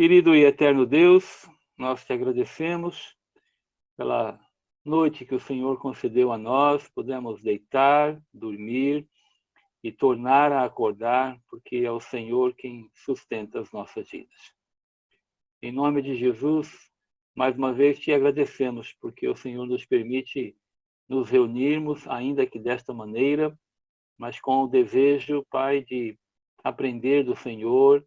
Querido e eterno Deus, nós te agradecemos pela noite que o Senhor concedeu a nós, pudemos deitar, dormir e tornar a acordar, porque é o Senhor quem sustenta as nossas vidas. Em nome de Jesus, mais uma vez te agradecemos, porque o Senhor nos permite nos reunirmos, ainda que desta maneira, mas com o desejo, Pai, de aprender do Senhor,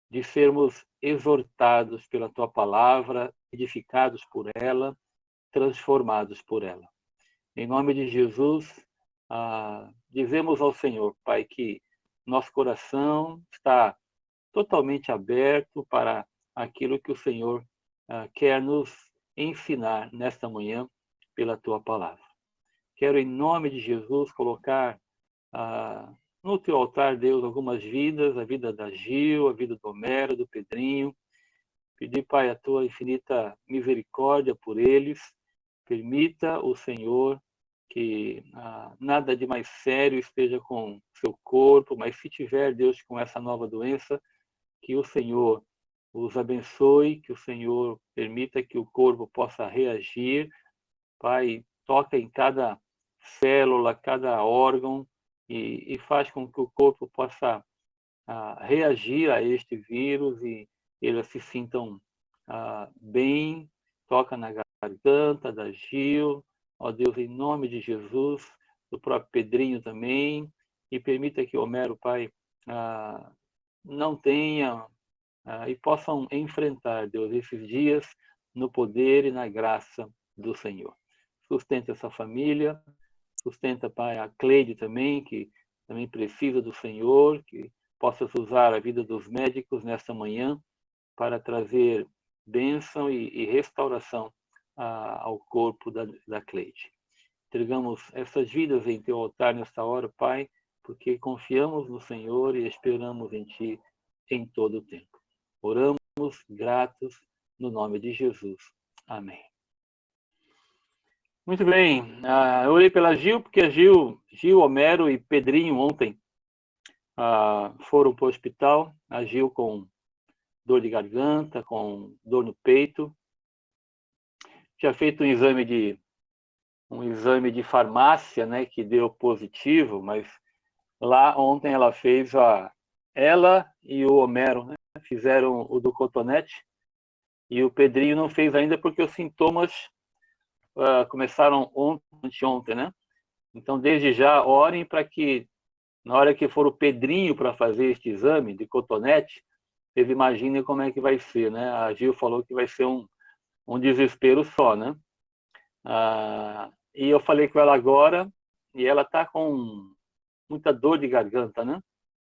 de sermos exortados pela Tua palavra, edificados por ela, transformados por ela. Em nome de Jesus, dizemos ao Senhor, Pai, que nosso coração está totalmente aberto para aquilo que o Senhor quer nos ensinar nesta manhã pela Tua palavra. Quero, em nome de Jesus, colocar no Teu altar, Deus, algumas vidas, a vida da Gil, a vida do Homero, do Pedrinho. Pedir, Pai, a Tua infinita misericórdia por eles. Permita o Senhor que nada de mais sério esteja com seu corpo, mas se tiver, Deus, com essa nova doença, que o Senhor os abençoe, que o Senhor permita que o corpo possa reagir. Pai, toca em cada célula, cada órgão e faz com que o corpo possa reagir a este vírus e eles se sintam bem. Toca na garganta da Gil, ó Deus, em nome de Jesus, do próprio Pedrinho também, e permita que Homero, Pai, não tenha e possam enfrentar, Deus, esses dias no poder e na graça do Senhor. Sustenta essa família, sustenta, Pai, a Cleide também, que também precisa do Senhor, que possas usar a vida dos médicos nesta manhã para trazer bênção e restauração ao corpo da Cleide. Entregamos essas vidas em Teu altar nesta hora, Pai, porque confiamos no Senhor e esperamos em Ti em todo o tempo. Oramos gratos no nome de Jesus. Amém. Muito bem. Eu orei pela Gil, porque a Gil, Homero e Pedrinho ontem foram para o hospital. A Gil com dor de garganta, com dor no peito. Tinha feito um exame de farmácia, né, que deu positivo, mas lá ontem ela fez ela e o Homero, né, fizeram o do cotonete, e o Pedrinho não fez ainda porque os sintomas começaram ontem, né? Então, desde já, orem para que, na hora que for o Pedrinho para fazer este exame de cotonete, vocês imaginem como é que vai ser, né? A Gil falou que vai ser um desespero só, né? E eu falei com ela agora, e ela está com muita dor de garganta, né?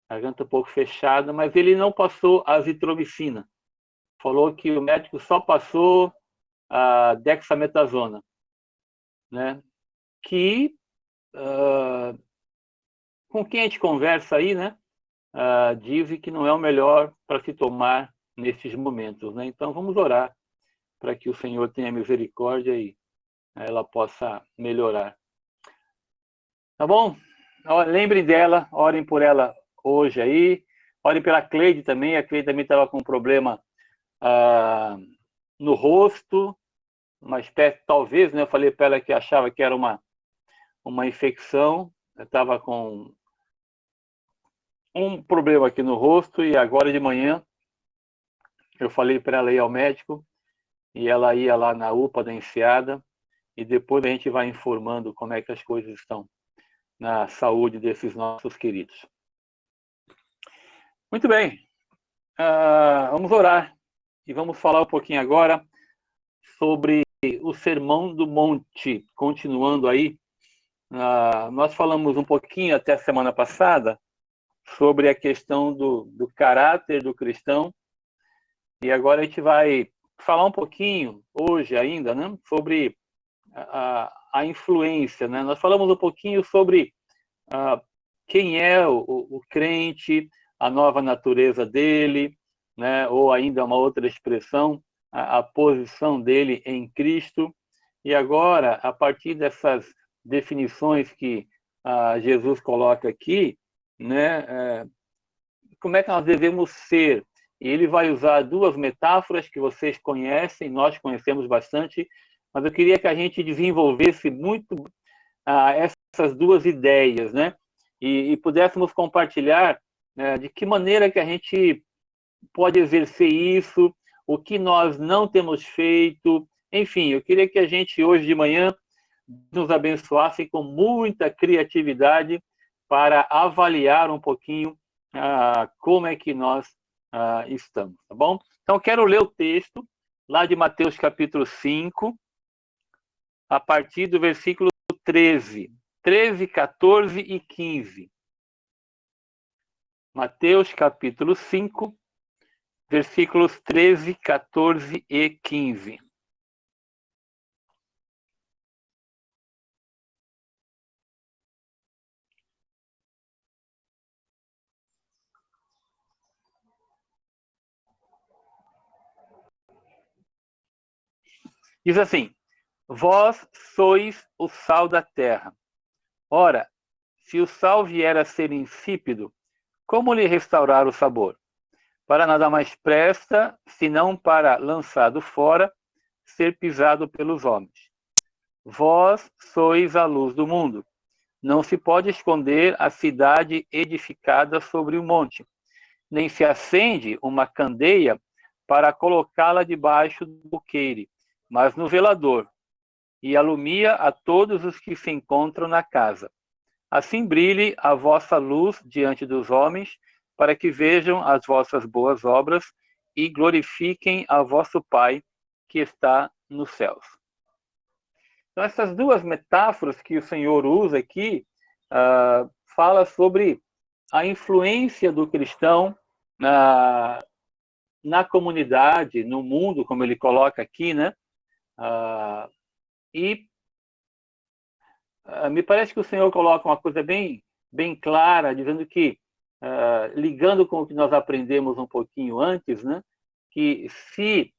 Garganta um pouco fechada, mas ele não passou a azitromicina. Falou que o médico só passou a dexametasona, né? Que com quem a gente conversa aí, né? Dizem que não é o melhor para se tomar nesses momentos, né? Então vamos orar para que o Senhor tenha misericórdia e ela possa melhorar. Tá bom? Lembrem dela, orem por ela hoje aí. Orem pela Cleide também. A Cleide também estava com um problema no rosto, uma espécie, talvez, né? Eu falei para ela que achava que era uma infecção. Eu estava com um problema aqui no rosto e agora de manhã eu falei para ela ir ao médico e ela ia lá na UPA da Enseada e depois a gente vai informando como é que as coisas estão na saúde desses nossos queridos. Muito bem, vamos orar e vamos falar um pouquinho agora sobre o Sermão do Monte. Continuando aí, nós falamos um pouquinho até a semana passada sobre a questão do caráter do cristão e agora a gente vai falar um pouquinho hoje ainda, né, sobre a influência, né? Nós falamos um pouquinho sobre quem é o crente, a nova natureza dele, né? Ou ainda uma outra expressão, a posição dele em Cristo. E agora, a partir dessas definições que Jesus coloca aqui, né? Como é que nós devemos ser e ele vai usar duas metáforas que vocês conhecem, nós conhecemos bastante, mas eu queria que a gente desenvolvesse muito essas duas ideias, né? E pudéssemos compartilhar de que maneira que a gente pode exercer isso, o que nós não temos feito. Enfim, eu queria que a gente, hoje de manhã, nos abençoasse com muita criatividade para avaliar um pouquinho como é que nós estamos, tá bom? Então, quero ler o texto lá de Mateus capítulo 5, a partir do versículo 13, 14 e 15. Mateus capítulo 5, versículos 13, 14 e 15. Diz assim: vós sois o sal da terra. Ora, se o sal vier a ser insípido, como lhe restaurar o sabor? Para nada mais presta, senão para, lançado fora, ser pisado pelos homens. Vós sois a luz do mundo. Não se pode esconder a cidade edificada sobre um monte, nem se acende uma candeia para colocá-la debaixo do buqueire, mas no velador, e alumia a todos os que se encontram na casa. Assim brilhe a vossa luz diante dos homens, para que vejam as vossas boas obras e glorifiquem a vosso Pai que está nos céus. Então, essas duas metáforas que o Senhor usa aqui, fala sobre a influência do cristão na comunidade, no mundo, como ele coloca aqui, né? E me parece que o Senhor coloca uma coisa bem, bem clara, dizendo que, ligando com o que nós aprendemos um pouquinho antes, né? Que se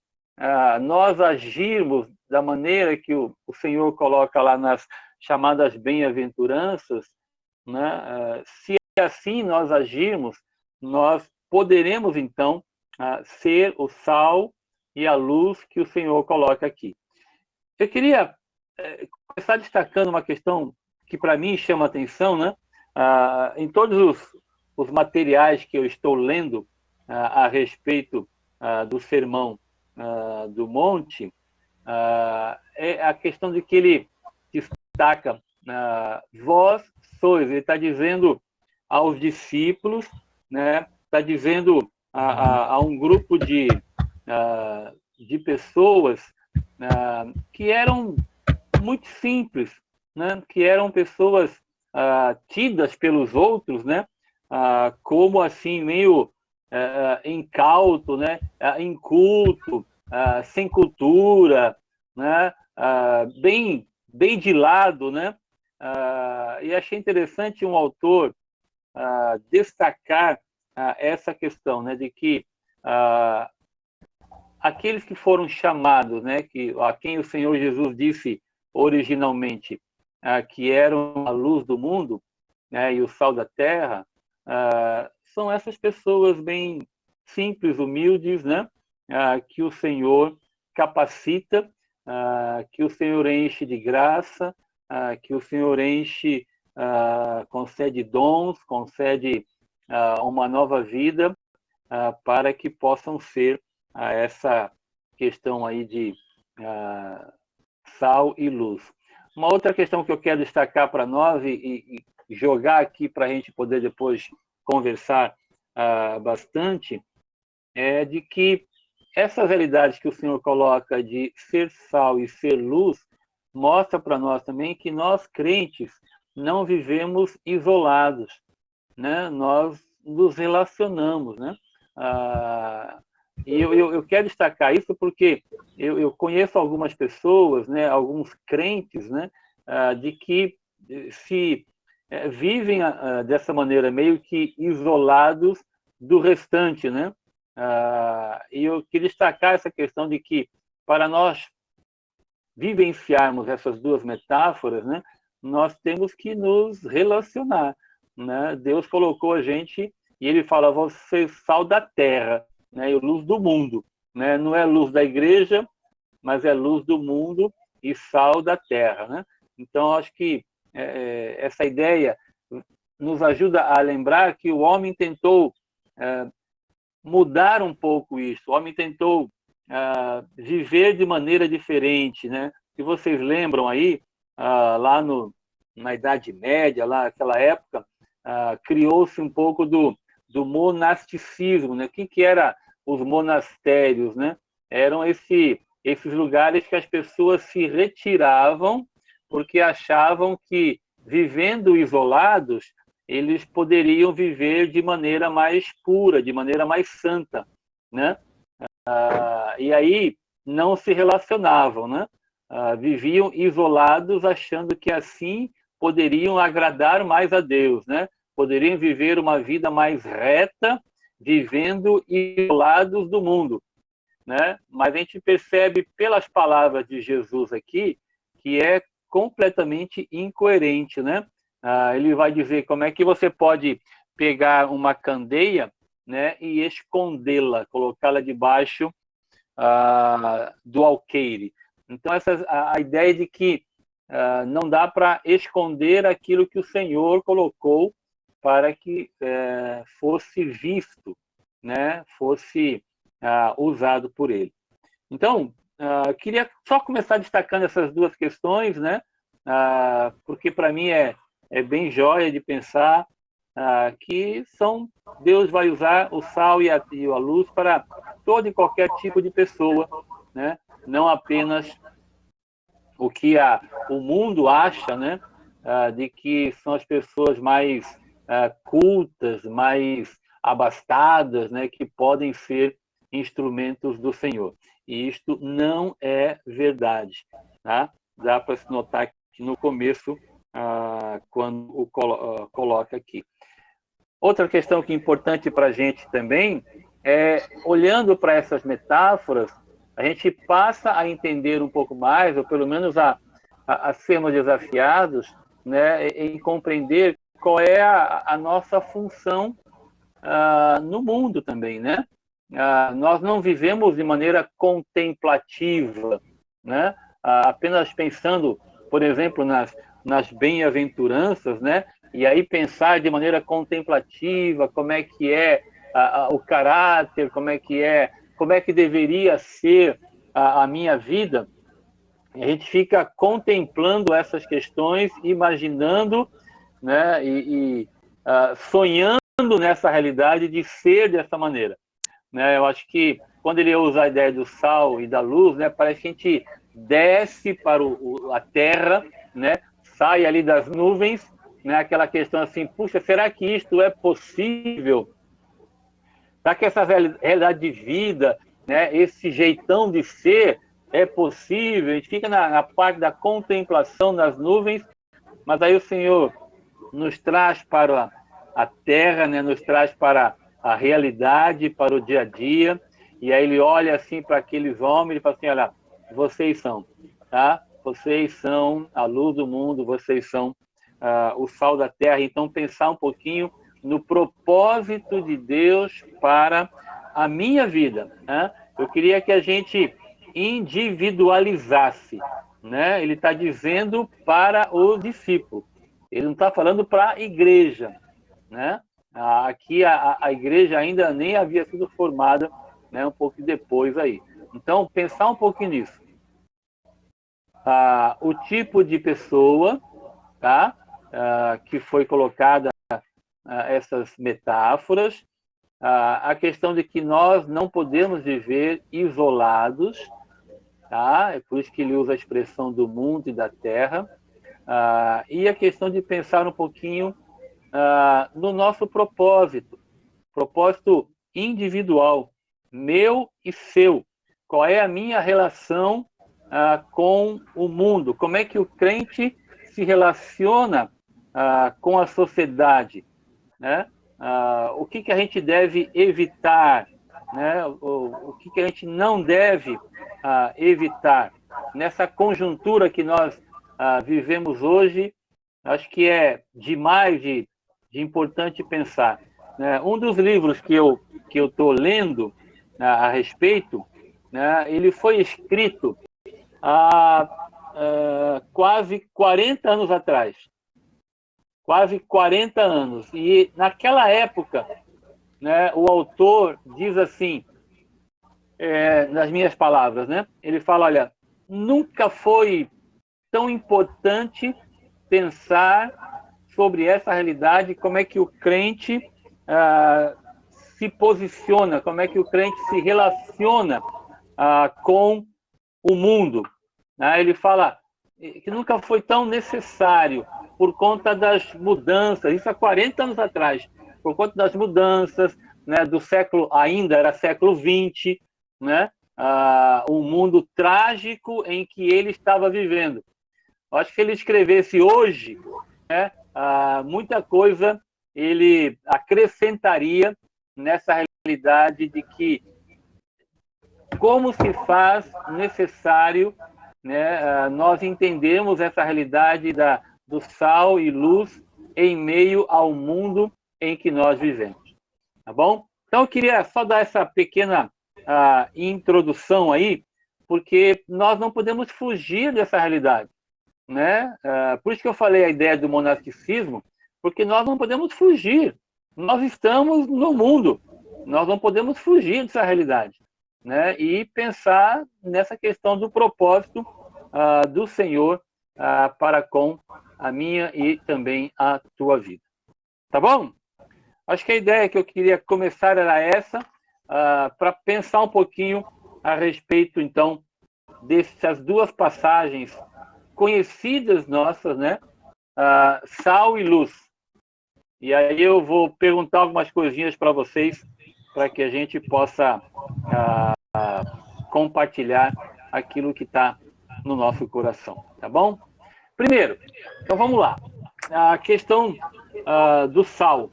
nós agirmos da maneira que o Senhor coloca lá nas chamadas bem-aventuranças, né? Se assim nós agirmos, nós poderemos, então, ser o sal e a luz que o Senhor coloca aqui. Eu queria começar destacando uma questão que, para mim, chama atenção, né? Em todos os materiais que eu estou lendo a respeito do Sermão do Monte, é a questão de que ele destaca vós sois, ele está dizendo aos discípulos, né? Está dizendo a um grupo de pessoas que eram muito simples, né? Que eram pessoas tidas pelos outros, né? Como assim meio incauto, né? Inculto, sem cultura, né? Bem de lado, né? E achei interessante um autor destacar essa questão, né? De que aqueles que foram chamados, né? A quem o Senhor Jesus disse originalmente que eram a luz do mundo, né? E o sal da terra, são essas pessoas bem simples, humildes, né? Que o Senhor capacita, que o Senhor enche de graça, que o Senhor enche, concede dons, concede uma nova vida, para que possam ser essa questão aí de sal e luz. Uma outra questão que eu quero destacar para nós e jogar aqui para a gente poder depois conversar bastante é de que essas realidades que o Senhor coloca de ser sal e ser luz mostra para nós também que nós crentes não vivemos isolados, né? Nós nos relacionamos, né? E eu quero destacar isso porque eu conheço algumas pessoas, né? Alguns crentes, né? De que se vivem dessa maneira meio que isolados do restante, né? E eu queria destacar essa questão de que para nós vivenciarmos essas duas metáforas, né? Nós temos que nos relacionar, né? Deus colocou a gente e ele fala: você é sal da terra, né, e luz do mundo, né? Não é luz da igreja, mas é luz do mundo e sal da terra, né? Então, acho que essa ideia nos ajuda a lembrar que o homem tentou mudar um pouco isso. O homem tentou viver de maneira diferente, né? Se vocês lembram aí, lá na Idade Média, lá naquela época, criou-se um pouco do monasticismo, né? O que era os monastérios, né? Eram esses lugares que as pessoas se retiravam porque achavam que, vivendo isolados, eles poderiam viver de maneira mais pura, de maneira mais santa, né? E aí não se relacionavam, né? Viviam isolados, achando que assim poderiam agradar mais a Deus, né? Poderiam viver uma vida mais reta, vivendo isolados do mundo, né? Mas a gente percebe pelas palavras de Jesus aqui que é completamente incoerente, né? Ele vai dizer como é que você pode pegar uma candeia, né, e escondê-la, colocá-la debaixo do alqueire. Então, a ideia de que não dá para esconder aquilo que o Senhor colocou para que fosse visto, né, fosse usado por ele. Então, queria só começar destacando essas duas questões, né, porque para mim é bem joia de pensar que Deus vai usar o sal e a luz para todo e qualquer tipo de pessoa, né? Não apenas o que o mundo acha, né? De que são as pessoas mais cultas, mais abastadas, né? Que podem ser instrumentos do Senhor. E isto não é verdade, tá? Dá para se notar aqui no começo, quando coloca aqui. Outra questão que é importante para a gente também é, olhando para essas metáforas, a gente passa a entender um pouco mais, ou pelo menos a sermos desafiados, né, em compreender qual é a nossa função no mundo também, né? Nós não vivemos de maneira contemplativa, né? Apenas pensando, por exemplo, nas bem-aventuranças, né? E aí pensar de maneira contemplativa como é que é o caráter, como é que deveria ser a minha vida. A gente fica contemplando essas questões, imaginando, né? E sonhando nessa realidade de ser dessa maneira, né? Eu acho que quando ele usa a ideia do sal e da luz, né, parece que a gente desce para a terra, né, sai ali das nuvens, né, aquela questão assim, puxa, será que isto é possível? Será que essa realidade de vida, né, esse jeitão de ser é possível? A gente fica na parte da contemplação nas nuvens, mas aí o Senhor nos traz para a terra, né, nos traz para a realidade, para o dia a dia, e aí ele olha assim para aqueles homens e fala assim, olha, vocês são, tá? Vocês são a luz do mundo, vocês são o sal da terra. Então, pensar um pouquinho no propósito de Deus para a minha vida, né? Eu queria que a gente individualizasse, né? Ele está dizendo para o discípulo, ele não está falando para a igreja, né? Aqui a igreja ainda nem havia sido formada, né? Um pouco depois aí. Então, pensar um pouquinho nisso. O tipo de pessoa, tá? Que foi colocada essas metáforas, a questão de que nós não podemos viver isolados, tá? É por isso que ele usa a expressão do mundo e da terra, e a questão de pensar um pouquinho no nosso propósito individual, meu e seu. Qual é a minha relação com o mundo? Como é que o crente se relaciona com a sociedade, né? O que a gente deve evitar, né? O que a gente não deve evitar nessa conjuntura que nós vivemos hoje. Acho que é demais de importante pensar, né? Um dos livros que eu estou lendo a respeito, né, ele foi escrito há quase 40 anos atrás. Quase 40 anos. E naquela época, né, o autor diz assim, nas minhas palavras, né, ele fala, olha, nunca foi tão importante pensar sobre essa realidade, como é que o crente se posiciona, como é que o crente se relaciona com o mundo. Ele fala que nunca foi tão necessário por conta das mudanças, isso há 40 anos atrás, por conta das mudanças, né, do século, ainda era século XX, né, o mundo trágico em que ele estava vivendo. Acho que se ele escrevesse hoje, né, muita coisa ele acrescentaria nessa realidade de que como se faz necessário, né, nós entendemos essa realidade do sal e luz em meio ao mundo em que nós vivemos. Tá bom? Então, eu queria só dar essa pequena introdução aí, porque nós não podemos fugir dessa realidade. Né? Por isso que eu falei a ideia do monasticismo, porque nós não podemos fugir. Nós estamos no mundo, nós não podemos fugir dessa realidade. Né? E pensar nessa questão do propósito do Senhor para com a minha e também a tua vida. Tá bom? Acho que a ideia que eu queria começar era essa, para pensar um pouquinho a respeito, então, dessas duas passagens conhecidas nossas, né? Sal e luz. E aí eu vou perguntar algumas coisinhas para vocês, para que a gente possa compartilhar aquilo que está no nosso coração, tá bom? Primeiro, então vamos lá. A questão do sal.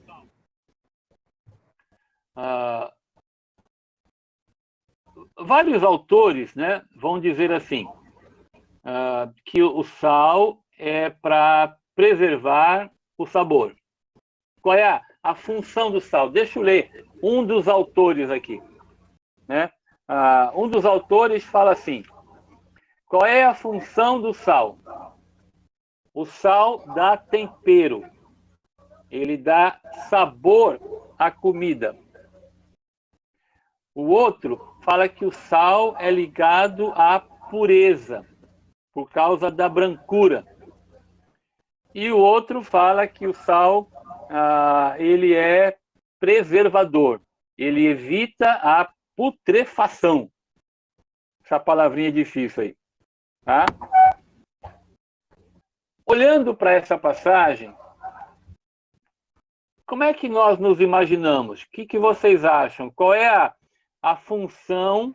Vários autores, né, vão dizer assim, que o sal é para preservar o sabor. Qual é a função do sal? Deixa eu ler um dos autores aqui. Né? Um dos autores fala assim, qual é a função do sal? O sal dá tempero, ele dá sabor à comida. O outro fala que o sal é ligado à pureza, por causa da brancura. E o outro fala que o sal ele é preservador, ele evita a putrefação. Essa palavrinha é difícil aí. Tá? Olhando para essa passagem, como é que nós nos imaginamos? O que vocês acham? Qual é a função,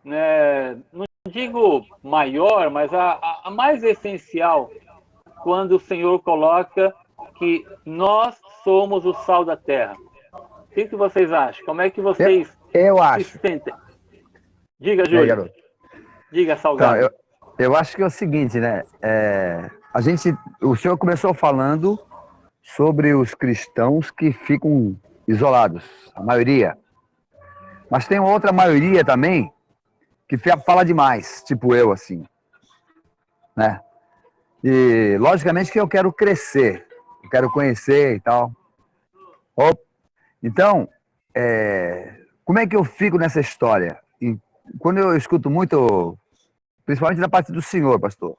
né, não digo maior, mas a mais essencial, quando o Senhor coloca que nós somos o sal da terra? O que vocês acham? Como é que vocês eu acho. se sentem? Diga, Júlio. Diga, Salgado. Então, eu acho que é o seguinte, né? O senhor começou falando sobre os cristãos que ficam isolados, a maioria. Mas tem outra maioria também que fala demais, tipo eu, assim. Né? E, logicamente, que eu quero crescer, eu quero conhecer e tal. Então, como é que eu fico nessa história? E quando eu escuto muito, principalmente da parte do senhor, pastor,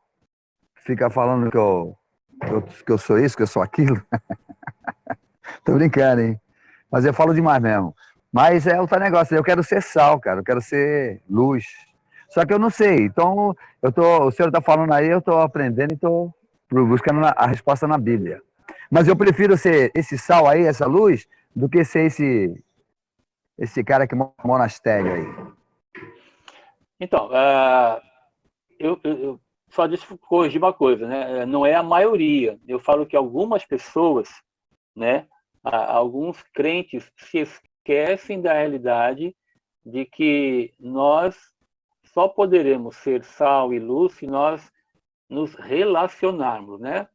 fica falando que eu sou isso, que eu sou aquilo. Tô brincando, hein? Mas eu falo demais mesmo. Mas é outro negócio, eu quero ser sal, cara, eu quero ser luz. Só que eu não sei, então o senhor tá falando aí, eu tô aprendendo e tô buscando a resposta na Bíblia. Mas eu prefiro ser esse sal aí, essa luz, do que ser esse cara que mora no monastério aí. Então, eu só disse corrigir uma coisa, né? Não é a maioria. Eu falo que algumas pessoas, né? Alguns crentes se esquecem da realidade de que nós só poderemos ser sal e luz se nós nos relacionarmos, né?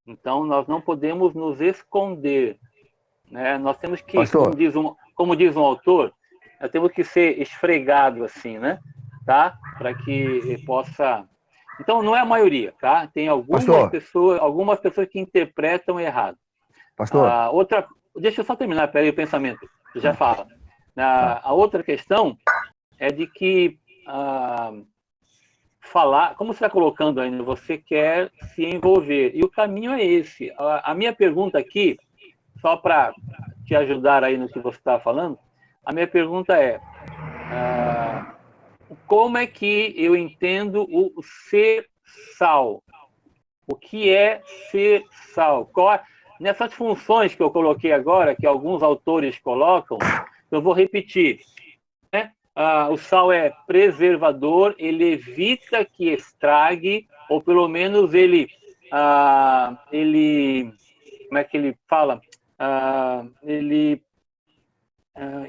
Então, nós não podemos nos esconder, né? Nós temos que, como diz um autor, temos que ser esfregado assim, né? Tá? Para que possa... Então, não é a maioria, tá? Tem Pastor, algumas pessoas que interpretam errado. pastor, Outra... Deixa eu só terminar, peraí, o pensamento. Já fala. tá. A outra questão é de que falar, como você está colocando ainda, você quer se envolver. E o caminho é esse. A minha pergunta aqui, só para te ajudar aí no que você está falando, a minha pergunta é, como é que eu entendo o ser sal? O que é ser sal? Nessas funções que eu coloquei agora, que alguns autores colocam, eu vou repetir. Né? O sal é preservador, ele evita que estrague, ou pelo menos ele como é que ele fala? Ele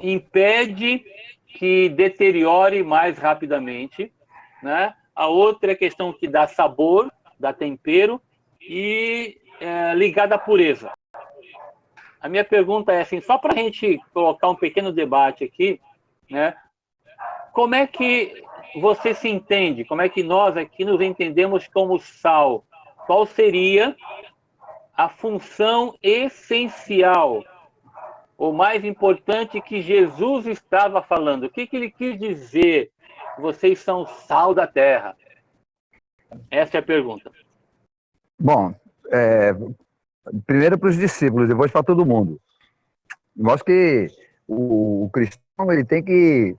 impede que deteriore mais rapidamente, né? A outra é a questão que dá sabor, dá tempero e ligada à pureza. A minha pergunta é assim, só para a gente colocar um pequeno debate aqui, né? Como é que você se entende? Como é que nós aqui nos entendemos como sal? Qual seria a função essencial, o mais importante que Jesus estava falando? O que ele quis dizer? Vocês são sal da terra. Essa é a pergunta. Bom, primeiro para os discípulos, depois para todo mundo. Eu acho que o cristão ele tem que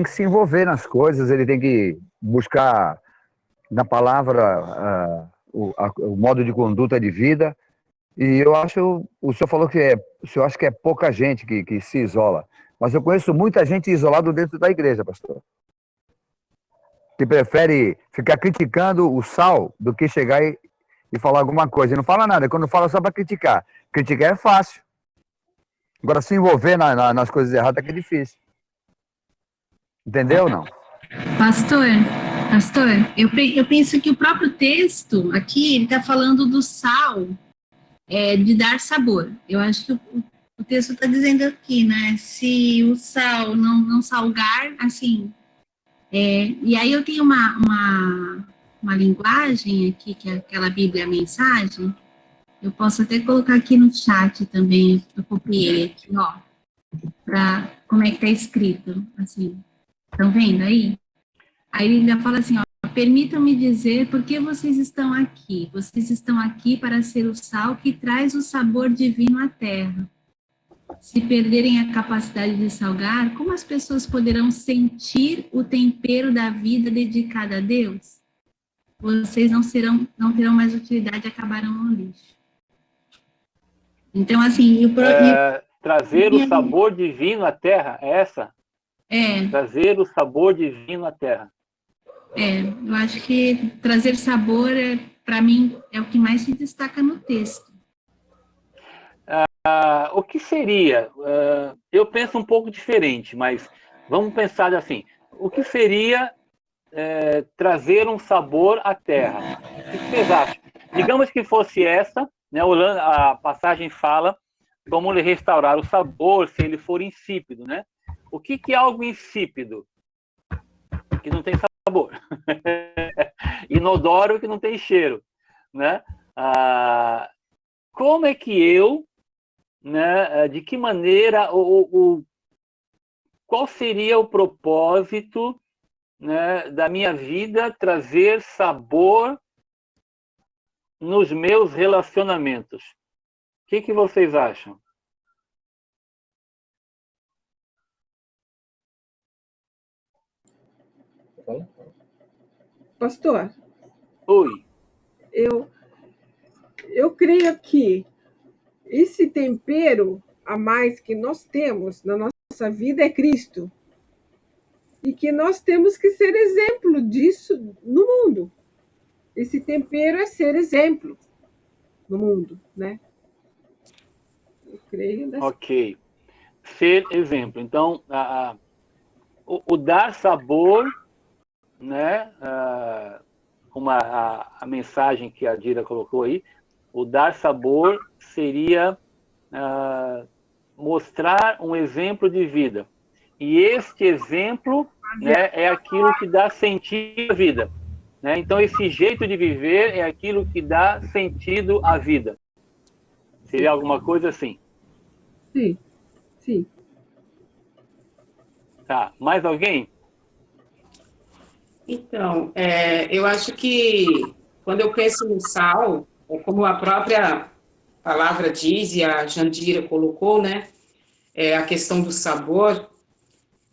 se envolver nas coisas, ele tem que buscar na palavra o modo de conduta de vida. E eu acho, o senhor falou o senhor acha que é pouca gente que se isola, mas eu conheço muita gente isolada dentro da igreja, pastor, que prefere ficar criticando o sal do que chegar e falar alguma coisa. E não fala nada, quando fala só para criticar. Criticar é fácil. Agora, se envolver nas coisas erradas é que é difícil. Entendeu ou não? Pastor, eu penso que o próprio texto aqui, ele está falando do sal, de dar sabor. Eu acho que o texto está dizendo aqui, né? Se o sal não salgar, assim. E aí eu tenho uma linguagem aqui, que é aquela Bíblia Mensagem. Eu posso até colocar aqui no chat também, eu copiei aqui, ó, para como é que está escrito, assim. Estão vendo aí? Aí ele ainda fala assim, ó, permitam-me dizer por que vocês estão aqui. Vocês estão aqui para ser o sal que traz o sabor divino à terra. Se perderem a capacidade de salgar, como as pessoas poderão sentir o tempero da vida dedicada a Deus? Vocês não terão mais utilidade e acabarão no lixo. Então, assim... Trazer o sabor divino à terra, é essa? Trazer o sabor divino à terra. Eu acho que trazer sabor, para mim, é o que mais se destaca no texto. O que seria? Eu penso um pouco diferente, mas vamos pensar assim. O que seria trazer um sabor à terra? O que vocês acham? Digamos que fosse essa, né? A passagem fala como ele restaurar o sabor se ele for insípido, né? O que é algo insípido? Que não tem sabor. Inodoro que não tem cheiro, né? Como é que eu, né? De que maneira, qual seria o propósito, né, da minha vida trazer sabor nos meus relacionamentos? O que vocês acham? Pastor, Oi. Eu creio que esse tempero a mais que nós temos na nossa vida é Cristo. E que nós temos que ser exemplo disso no mundo. Esse tempero é ser exemplo no mundo, né? Eu creio nessa... Ok. Ser exemplo. Então, o dar sabor, né? Como a mensagem que a Dira colocou aí, o dar sabor seria mostrar um exemplo de vida. E este exemplo, né, é aquilo que dá sentido à vida. Né? Então, esse jeito de viver é aquilo que dá sentido à vida. Seria alguma coisa assim. Sim, sim. Tá. Mais alguém? Então, eu acho que quando eu penso no sal, como a própria palavra diz e a Jandira colocou, né, a questão do sabor,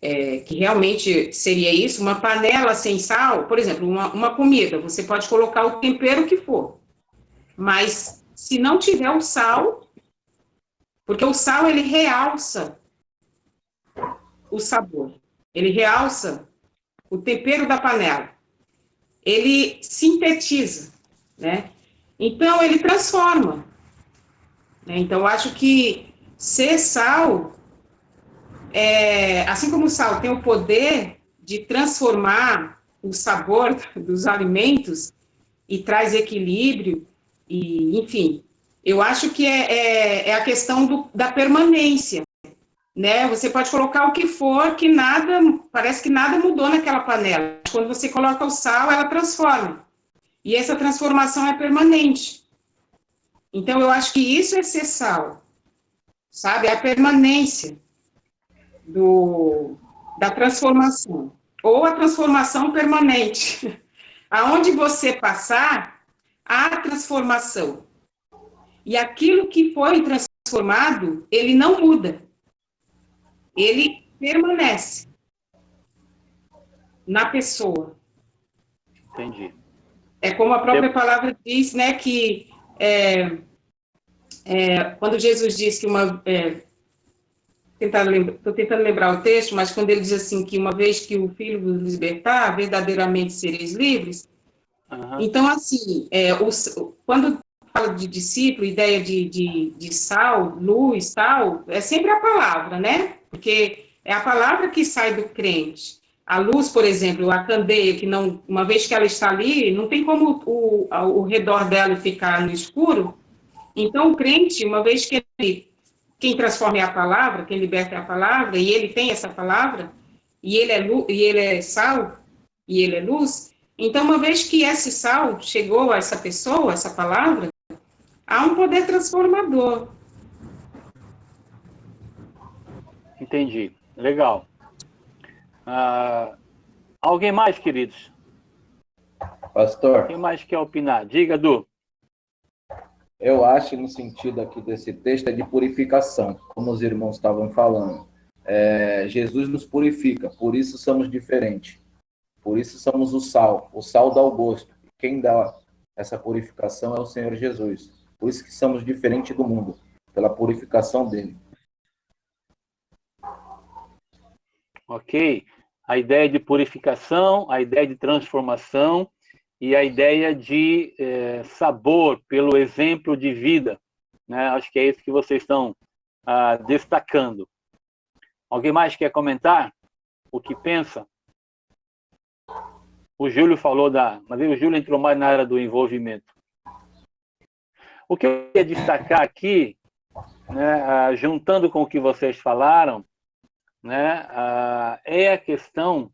que realmente seria isso, uma panela sem sal, por exemplo, uma comida, você pode colocar o tempero que for, mas se não tiver o sal, porque o sal ele realça o sabor, ele realça o tempero da panela, ele sintetiza, né? Então, ele transforma. Né? Então, eu acho que ser sal, assim como o sal tem o poder de transformar o sabor dos alimentos e traz equilíbrio, e, enfim, eu acho que é a questão da permanência. Né? Você pode colocar o que for, que nada, parece que nada mudou naquela panela. Quando você coloca o sal, ela transforma. E essa transformação é permanente. Então, eu acho que isso é ser sal, sabe? A permanência da transformação. Ou a transformação permanente. Aonde você passar, há transformação. E aquilo que foi transformado, ele não muda. Ele permanece na pessoa. Entendi. É como a própria palavra diz, né, que quando Jesus diz que estou tentando lembrar o texto, mas quando ele diz assim, que uma vez que o Filho vos libertar, verdadeiramente sereis livres. Uhum. Então, assim, quando fala de discípulo, ideia de sal, luz, tal, é sempre a palavra, né? Porque é a palavra que sai do crente. A luz, por exemplo, a candeia, que não, uma vez que ela está ali, não tem como o redor dela ficar no escuro. Então, o crente, uma vez que quem transforma é a palavra, quem liberta é a palavra, e ele tem essa palavra, e ele é sal, e ele é luz, então, uma vez que esse sal chegou a essa pessoa, essa palavra, há um poder transformador. Entendi. Legal. Alguém mais, queridos? Pastor, Quem mais quer opinar? Diga, Du. eu acho no sentido aqui desse texto é de purificação, como os irmãos estavam falando. Jesus nos purifica, por isso somos diferentes. Por isso somos o sal dá o gosto. Quem dá essa purificação é o Senhor Jesus. Por isso que somos diferentes do mundo, pela purificação dele. Ok? A ideia de purificação, a ideia de transformação e a ideia de sabor pelo exemplo de vida. Né? Acho que é isso que vocês estão destacando. Alguém mais quer comentar o que pensa? O Júlio falou mas o Júlio entrou mais na área do envolvimento. O que eu queria destacar aqui, né, juntando com o que vocês falaram, né, é a questão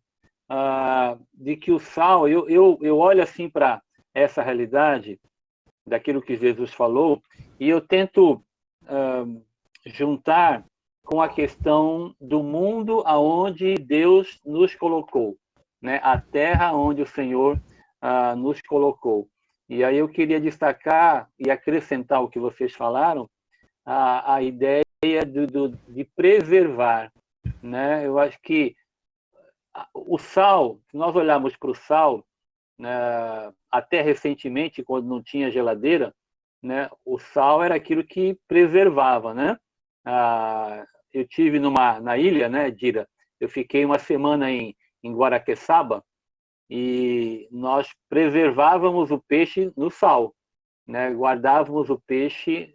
de que o sal, eu olho assim para essa realidade daquilo que Jesus falou e eu tento juntar com a questão do mundo aonde Deus nos colocou, né, a terra onde o Senhor nos colocou. E aí eu queria destacar e acrescentar o que vocês falaram, a ideia de preservar, né? Eu acho que o sal, se nós olharmos para o sal, né, até recentemente, quando não tinha geladeira, né, o sal era aquilo que preservava, né? Eu tive na ilha, né, Dira? Eu fiquei uma semana em Guaraqueçaba e nós preservávamos o peixe no sal, né? Guardávamos o peixe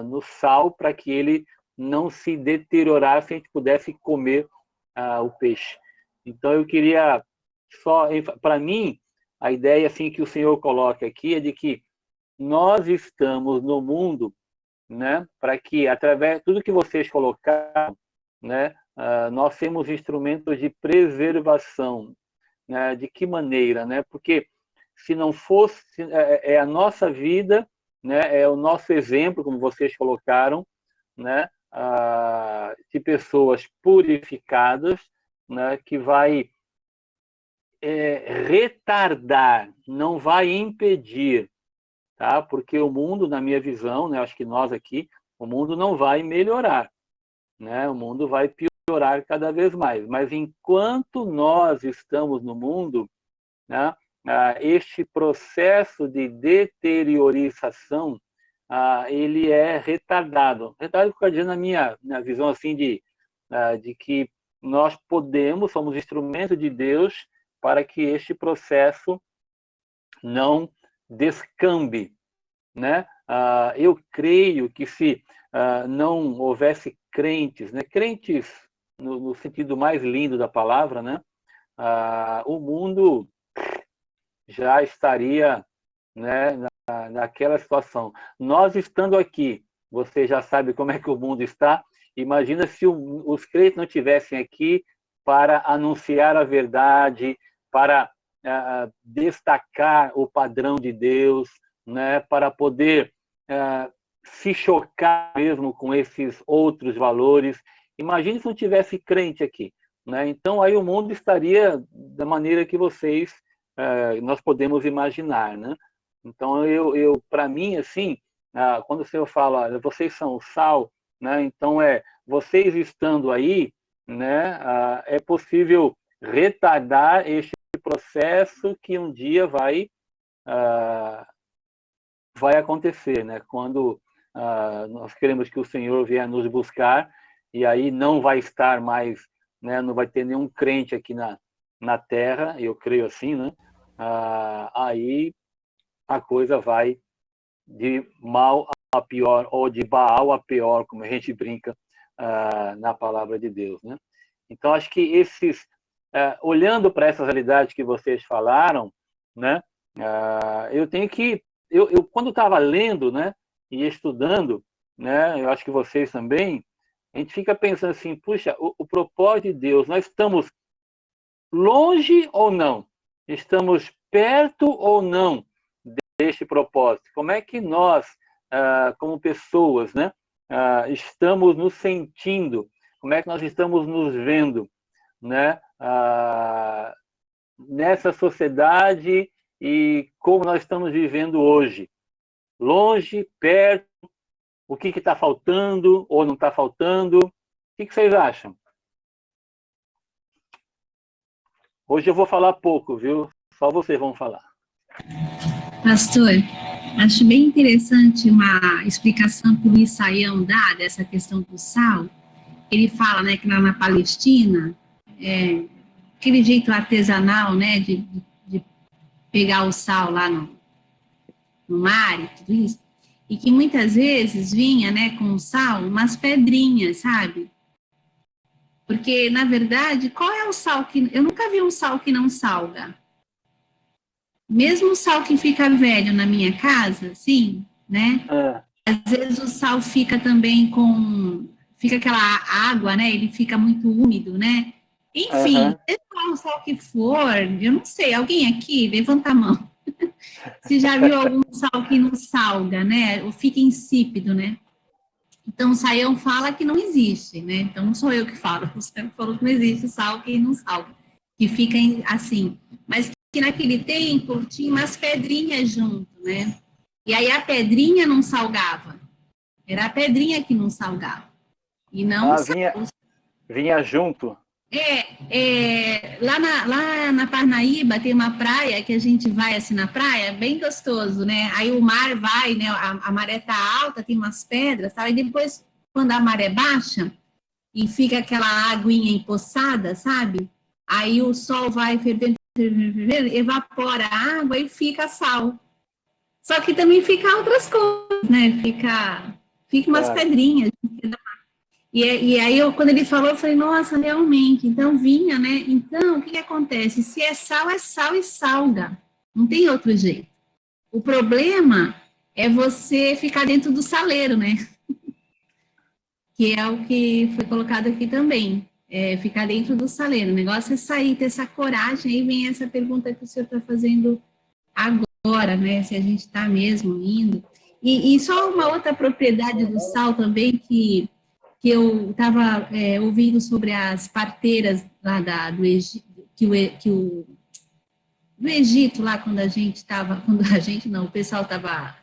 no sal para que ele não se deteriorasse e a gente pudesse comer o peixe. Então, eu queria para mim, a ideia assim que o Senhor coloca aqui é de que nós estamos no mundo, né, para que através de tudo que vocês colocaram, né, nós temos instrumentos de preservação, né? De que maneira, né? Porque se não fosse, é a nossa vida, né? É o nosso exemplo, como vocês colocaram, né? De pessoas purificadas, né? Que vai retardar, não vai impedir, tá? Porque o mundo, na minha visão, né? Acho que nós aqui, o mundo não vai melhorar, né? O mundo vai piorar cada vez mais. Mas enquanto nós estamos no mundo, né? Este processo de deteriorização, ele é retardado. Retardado, quer dizer, na minha visão assim de que nós somos instrumento de Deus para que este processo não descambe, né? Eu creio que se não houvesse crentes, né? Crentes no sentido mais lindo da palavra, né? O mundo já estaria, né, naquela situação. Nós estando aqui, você já sabe como é que o mundo está. Imagina se os crentes não estivessem aqui para anunciar a verdade, para destacar o padrão de Deus, né, para poder se chocar mesmo com esses outros valores. Imagine se não tivesse crente aqui, né? Então aí o mundo estaria da maneira que nós podemos imaginar, né? Então para mim assim, quando o Senhor fala, vocês são o sal, né? Então vocês estando aí, né? É possível retardar este processo que um dia vai acontecer, né? Quando nós queremos que o Senhor venha nos buscar, e aí não vai estar mais, né? Não vai ter nenhum crente aqui na Terra, eu creio assim, né? Aí a coisa vai de mal a pior, ou de Baal a pior, como a gente brinca na palavra de Deus, né? Então, acho que olhando para essas realidades que vocês falaram, né? Eu quando estava lendo, né? E estudando, né? Eu acho que vocês também, a gente fica pensando assim, puxa, o propósito de Deus, nós estamos longe ou não? Estamos perto ou não deste propósito? Como é que nós, como pessoas, né, estamos nos sentindo? Como é que nós estamos nos vendo, né, nessa sociedade e como nós estamos vivendo hoje? Longe, perto, o que está faltando ou não está faltando? O que vocês acham? Hoje eu vou falar pouco, viu? Só vocês vão falar. Pastor, acho bem interessante uma explicação que o Luiz Saião dá dessa questão do sal. Ele fala, né, que lá na Palestina, aquele jeito artesanal, né, de pegar o sal lá no mar e tudo isso, e que muitas vezes vinha, né, com o sal, umas pedrinhas, sabe? Porque, na verdade, qual é o sal que... Eu nunca vi um sal que não salga. Mesmo o sal que fica velho na minha casa, sim, né? Às vezes o sal fica também fica aquela água, né? Ele fica muito úmido, né? Enfim, seja qual o sal que for, eu não sei, alguém aqui, levanta a mão. Se já viu algum sal que não salga, né? Ou fica insípido, né? Então, o Saião fala que não existe, né? Então, não sou eu que falo. O Saião falou que não existe sal que não salga, que fica assim. Mas que naquele tempo tinha umas pedrinhas junto, né? E aí a pedrinha não salgava. Era a pedrinha que não salgava. E não vinha junto. Lá na Parnaíba tem uma praia que a gente vai assim na praia, bem gostoso, né? Aí o mar vai, né? A maré tá alta, tem umas pedras, tal, e depois, quando a maré baixa e fica aquela aguinha empoçada, sabe? Aí o sol vai fervendo, evapora a água e fica sal. Só que também fica outras coisas, né? Fica umas pedrinhas. E aí, quando ele falou, eu falei, nossa, realmente, então vinha, né? Então, o que acontece? Se é sal e salga. Não tem outro jeito. O problema é você ficar dentro do saleiro, né? Que é o que foi colocado aqui também. ficar dentro do saleiro. O negócio é sair, ter essa coragem. Aí vem essa pergunta que o senhor está fazendo agora, né? Se a gente está mesmo indo. E só uma outra propriedade do sal também que eu estava ouvindo sobre as parteiras lá do Egito, do Egito, lá quando a gente estava, o pessoal estava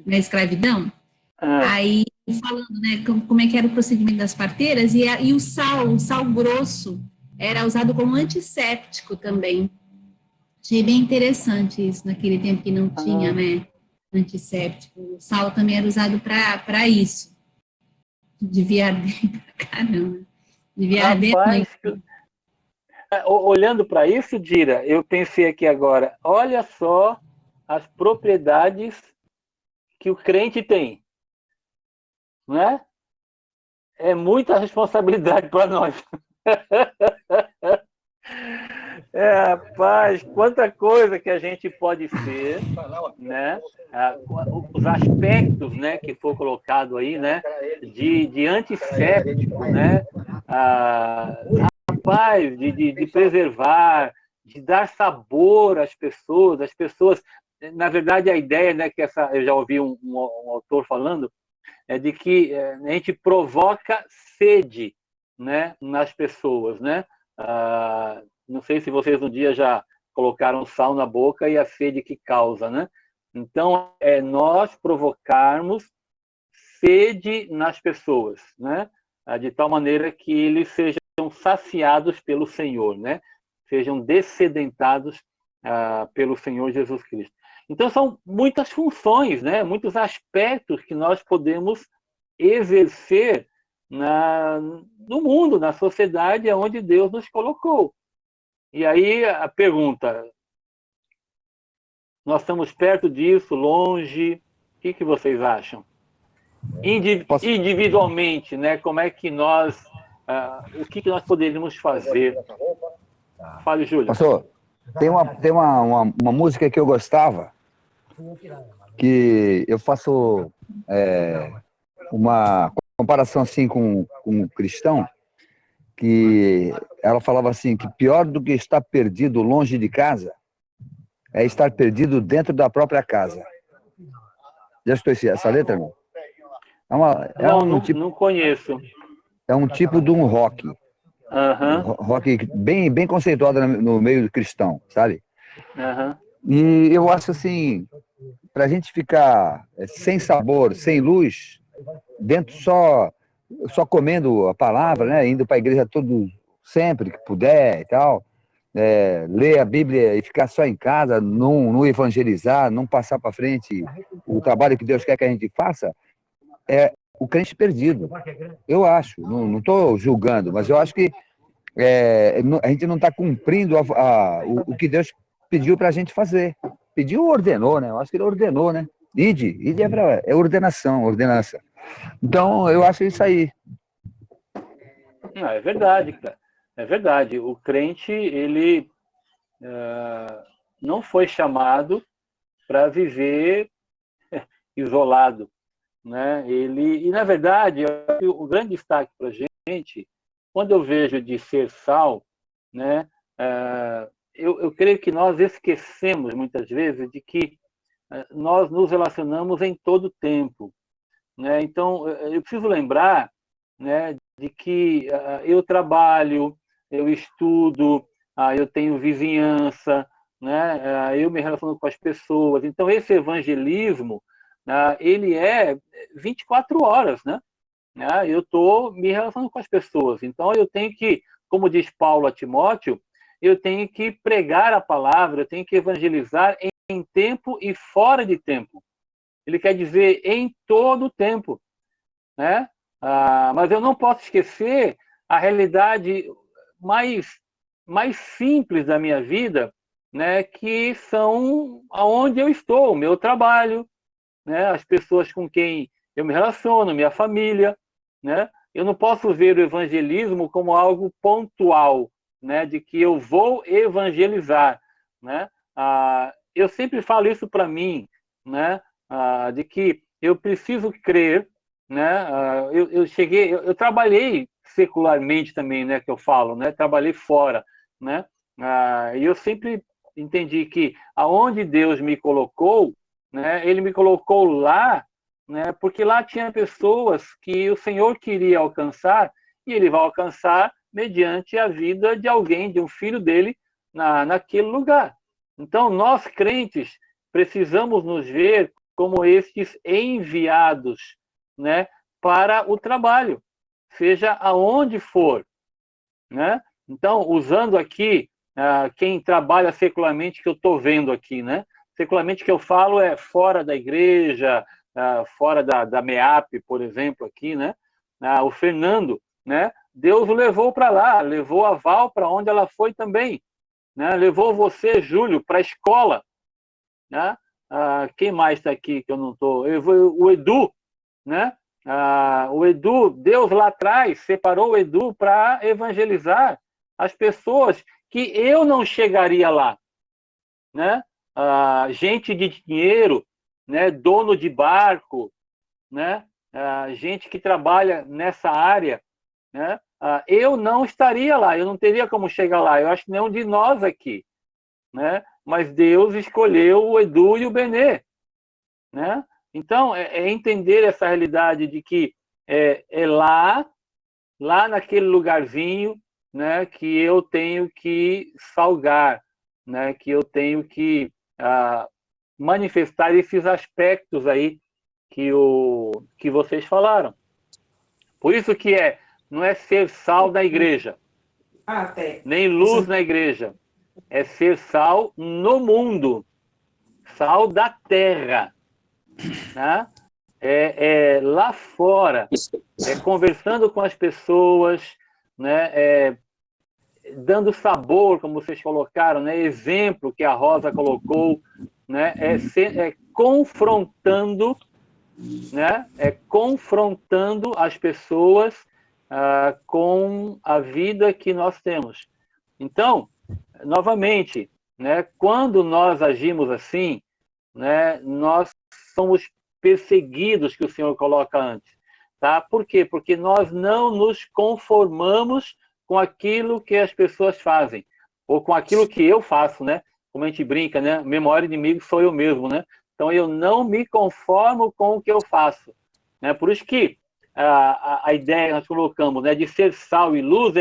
na escravidão, aí falando, né, como é que era o procedimento das parteiras, e o sal grosso era usado como antisséptico também. Achei bem interessante isso, naquele tempo que não tinha, né, antisséptico. O sal também era usado para isso. Devia arder pra caramba. Devia arder muito. Olhando para isso, Dira, eu pensei aqui agora, olha só as propriedades que o crente tem, né? É muita responsabilidade para nós. Rapaz, quanta coisa que a gente pode ser, né? Os aspectos, né, que foi colocado aí, né, de antisséptico, né? Rapaz, de preservar, de dar sabor às pessoas. As pessoas, na verdade, a ideia, né, que eu já ouvi um autor falando, é de que a gente provoca sede, né, nas pessoas, né? Não sei se vocês um dia já colocaram sal na boca e a sede que causa, né? Então, é nós provocarmos sede nas pessoas, né? De tal maneira que eles sejam saciados pelo Senhor, né? Sejam dessedentados pelo Senhor Jesus Cristo. Então, são muitas funções, né? Muitos aspectos que nós podemos exercer no mundo, na sociedade onde Deus nos colocou. E aí a pergunta, nós estamos perto disso, longe? O que vocês acham? Individualmente, né? Como é que nós, o que nós poderíamos fazer? Fale, Júlio. Pastor, tem uma música que eu gostava, que eu faço uma comparação assim com um cristão, que ela falava assim, que pior do que estar perdido longe de casa é estar perdido dentro da própria casa. Já escutou essa letra, irmão? Não conheço. É um tipo de um rock. Rock bem conceituado no meio cristão, sabe? E eu acho assim, para a gente ficar sem sabor, sem luz, dentro só comendo a palavra, né? Indo para a igreja sempre que puder e tal, ler a Bíblia e ficar só em casa, não evangelizar, não passar para frente o trabalho que Deus quer que a gente faça, é o crente perdido. Eu acho, não estou julgando, mas eu acho que a gente não está cumprindo o que Deus pediu para a gente fazer. Pediu ou ordenou, né? Eu acho que ele ordenou, né? Ide é ordenança. Então, eu acho isso aí. É verdade, cara. É verdade. O crente, ele não foi chamado para viver isolado, né? E, na verdade, o grande destaque para a gente, quando eu vejo de ser sal, né? Eu creio que nós esquecemos, muitas vezes, de que nós nos relacionamos em todo o tempo, né? Então, eu preciso lembrar, né, de que eu trabalho, eu estudo, eu tenho vizinhança, né? Eu me relaciono com as pessoas. Então, esse evangelismo, ele é 24 horas, né? Eu estou me relacionando com as pessoas. Então, eu tenho que, como diz Paulo a Timóteo, eu tenho que pregar a palavra, eu tenho que evangelizar em tempo e fora de tempo. Ele quer dizer em todo o tempo, né? Mas eu não posso esquecer a realidade mais simples da minha vida, né? Que são aonde eu estou, o meu trabalho, né? As pessoas com quem eu me relaciono, minha família, né? Eu não posso ver o evangelismo como algo pontual, né? De que eu vou evangelizar, né? Eu sempre falo isso para mim, né? De que eu preciso crer, né? Eu trabalhei secularmente também, né, que eu falo, né? Trabalhei fora, né? E eu sempre entendi que aonde Deus me colocou, né, Ele me colocou lá, né, porque lá tinha pessoas que o Senhor queria alcançar, e Ele vai alcançar mediante a vida de alguém, de um filho dele, naquele lugar. Então, nós crentes precisamos nos ver como estes enviados, né, para o trabalho, seja aonde for, né? Então, usando aqui quem trabalha secularmente, que eu estou vendo aqui, né? Secularmente que eu falo é fora da igreja, fora da MEAP, por exemplo, aqui, né? O Fernando, né? Deus o levou para lá, levou a Val para onde ela foi também, né? Levou você, Júlio, para a escola, né? Quem mais está aqui que eu não estou? O Edu, né? O Edu, Deus lá atrás separou o Edu para evangelizar as pessoas que eu não chegaria lá, né? Gente de dinheiro, né? Dono de barco, né? Gente que trabalha nessa área, né? Eu não estaria lá, eu não teria como chegar lá. Eu acho que nenhum de nós aqui, né? Mas Deus escolheu o Edu e o Benê, né? Então, é entender essa realidade de que é lá naquele lugarzinho, né, que eu tenho que salgar, né, que eu tenho que manifestar esses aspectos aí que vocês falaram. Por isso que não é ser sal da igreja, nem luz na igreja, é ser sal no mundo, sal da terra, né? Lá fora, conversando com as pessoas, né? Dando sabor, como vocês colocaram, né? Exemplo que a Rosa colocou, né? Confrontando, né? Confrontando as pessoas com a vida que nós temos. Então, novamente, né? Quando nós agimos assim, né? Nós somos perseguidos, que o Senhor coloca antes, tá? Por quê? Porque nós não nos conformamos com aquilo que as pessoas fazem, ou com aquilo que eu faço, né? Como a gente brinca, né? Meu maior inimigo sou eu mesmo, né? Então, eu não me conformo com o que eu faço, né? Por isso que a ideia que nós colocamos, né, de ser sal e luz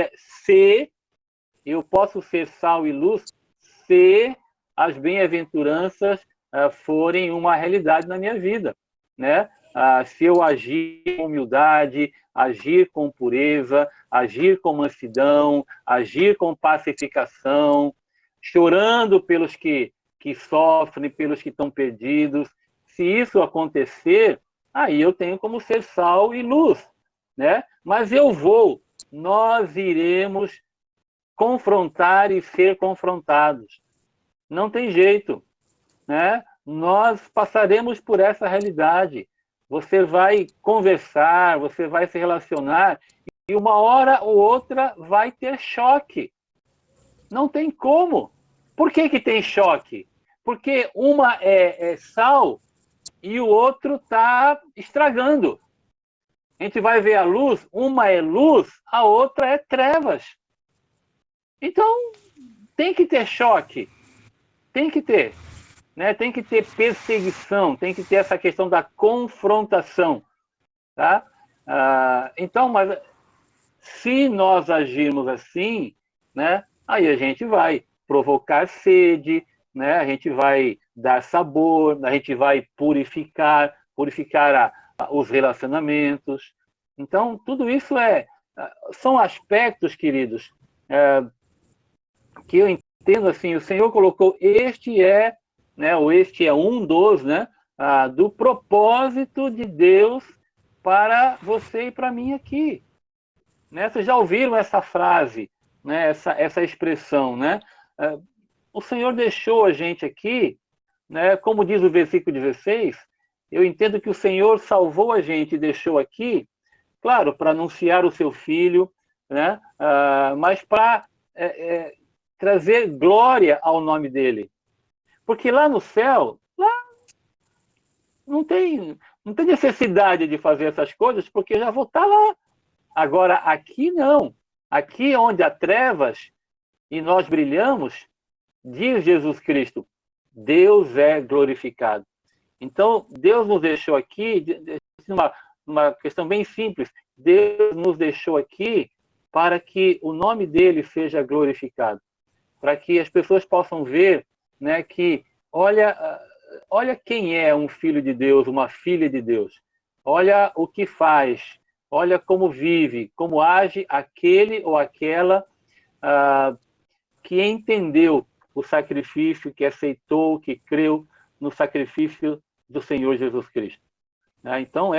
eu posso ser sal e luz se as bem-aventuranças forem uma realidade na minha vida, né? Se eu agir com humildade, agir com pureza, agir com mansidão, agir com pacificação, chorando pelos que sofrem, pelos que estão perdidos. Se isso acontecer, aí eu tenho como ser sal e luz, né? Mas nós iremos confrontar e ser confrontados. Não tem jeito, né? Nós passaremos por essa realidade. Você vai conversar, você vai se relacionar e uma hora ou outra vai ter choque. Não tem como. Por que tem choque? Porque uma é sal e o outro está estragando. A gente vai ver a luz, uma é luz, a outra é trevas. Então, tem que ter choque. Tem que ter. Né? Tem que ter perseguição, tem que ter essa questão da confrontação. Tá? Então, mas se nós agirmos assim, né, aí a gente vai provocar sede, né, a gente vai dar sabor, a gente vai purificar os relacionamentos. Então, tudo isso são aspectos, queridos, que eu entendo assim, o Senhor colocou, né, ou este é um dos, né, do propósito de Deus para você e para mim aqui. Né? Vocês já ouviram essa frase, né, essa expressão, né? O Senhor deixou a gente aqui, né, como diz o versículo 16, eu entendo que o Senhor salvou a gente e deixou aqui, claro, para anunciar o seu Filho, né, mas para trazer glória ao nome dele. Porque lá no céu, lá não tem necessidade de fazer essas coisas, porque eu já vou estar lá. Agora, aqui não. Aqui onde há trevas e nós brilhamos, diz Jesus Cristo, Deus é glorificado. Então, Deus nos deixou aqui, uma questão bem simples, Deus nos deixou aqui para que o nome dele seja glorificado, para que as pessoas possam ver, né, que olha quem é um filho de Deus, uma filha de Deus, olha o que faz, olha como vive, como age aquele ou aquela que entendeu o sacrifício, que aceitou, que creu no sacrifício do Senhor Jesus Cristo. Então,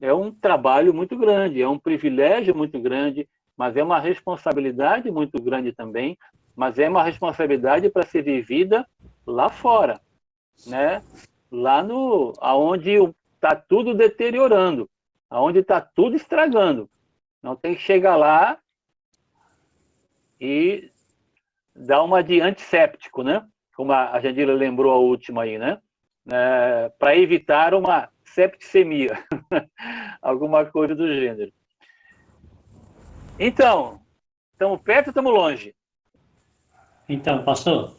é um trabalho muito grande, é um privilégio muito grande, mas é uma responsabilidade muito grande também, mas é uma responsabilidade para ser vivida lá fora, né? Lá aonde está tudo deteriorando, aonde está tudo estragando. Não tem que chegar lá e dar uma de antisséptico, né? Como a Jandira lembrou a última aí, né? Para evitar uma septicemia, alguma coisa do gênero. Então, estamos perto ou estamos longe? Então, pastor,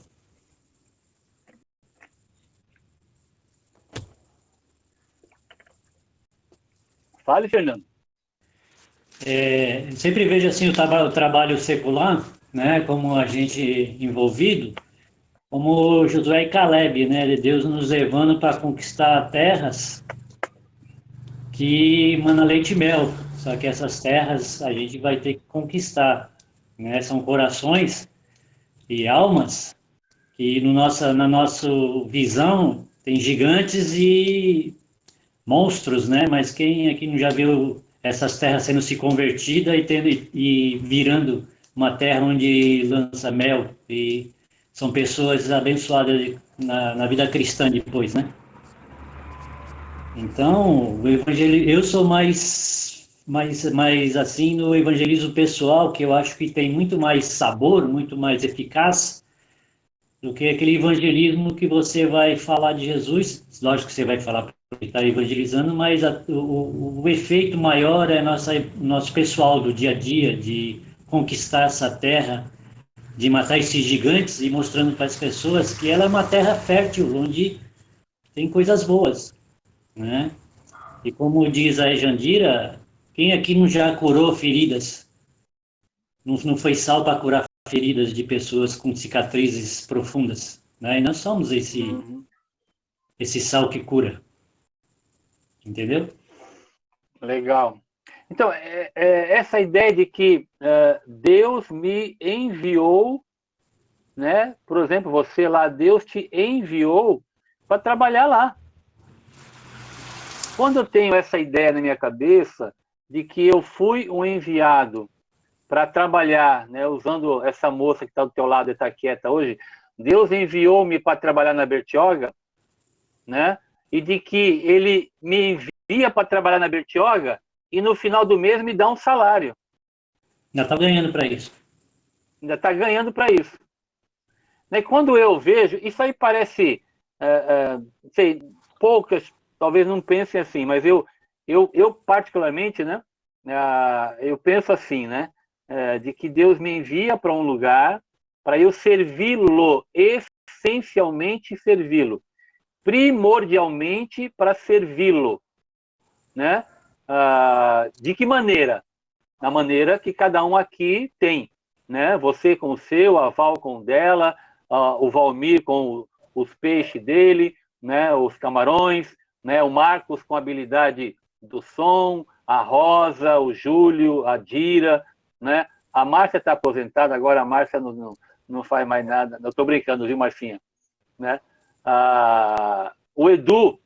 Fale, Fernando. sempre vejo assim o trabalho secular, né, como a gente envolvido, como Josué e Caleb, né, de Deus nos levando para conquistar terras que mana leite e mel. Só que essas terras a gente vai ter que conquistar, né? São corações e almas que na nossa visão tem gigantes e monstros, né? Mas quem aqui não já viu essas terras sendo se convertida e virando uma terra onde lança mel e são pessoas abençoadas na vida cristã depois, né? Então, eu sou mais assim no evangelismo pessoal, que eu acho que tem muito mais sabor, muito mais eficaz do que aquele evangelismo que você vai falar de Jesus. Lógico que você vai falar porque está evangelizando, mas o efeito maior é nosso pessoal do dia a dia, de conquistar essa terra, de matar esses gigantes e mostrando para as pessoas que ela é uma terra fértil, onde tem coisas boas, né? E como diz a Jandira, quem aqui não já curou feridas? Não foi sal para curar feridas de pessoas com cicatrizes profundas, né? E nós somos esse sal que cura. Entendeu? Legal. Então, essa ideia de que Deus me enviou, né? Por exemplo, você lá, Deus te enviou para trabalhar lá. Quando eu tenho essa ideia na minha cabeça de que eu fui um enviado para trabalhar, né, usando essa moça que está do teu lado e está quieta hoje, Deus enviou-me para trabalhar na Bertioga, né? E de que Ele me envia para trabalhar na Bertioga e no final do mês me dá um salário. Ainda está ganhando para isso. Ainda está ganhando para isso. E quando eu vejo, isso aí parece, sei, poucas talvez não pensem assim, mas eu particularmente, né, eu penso assim, né, de que Deus me envia para um lugar para eu servi-lo, essencialmente servi-lo, primordialmente para servi-lo, né? De que maneira? Da maneira que cada um aqui tem, né? Você com o seu, a Val com o dela, o Valmir com os peixes dele, né? Os camarões, né? O Marcos com a habilidade do som, a Rosa, o Júlio, a Dira, né? A Márcia está aposentada, agora a Márcia não faz mais nada. Eu estou brincando, viu, Marcinha? Né? O Edu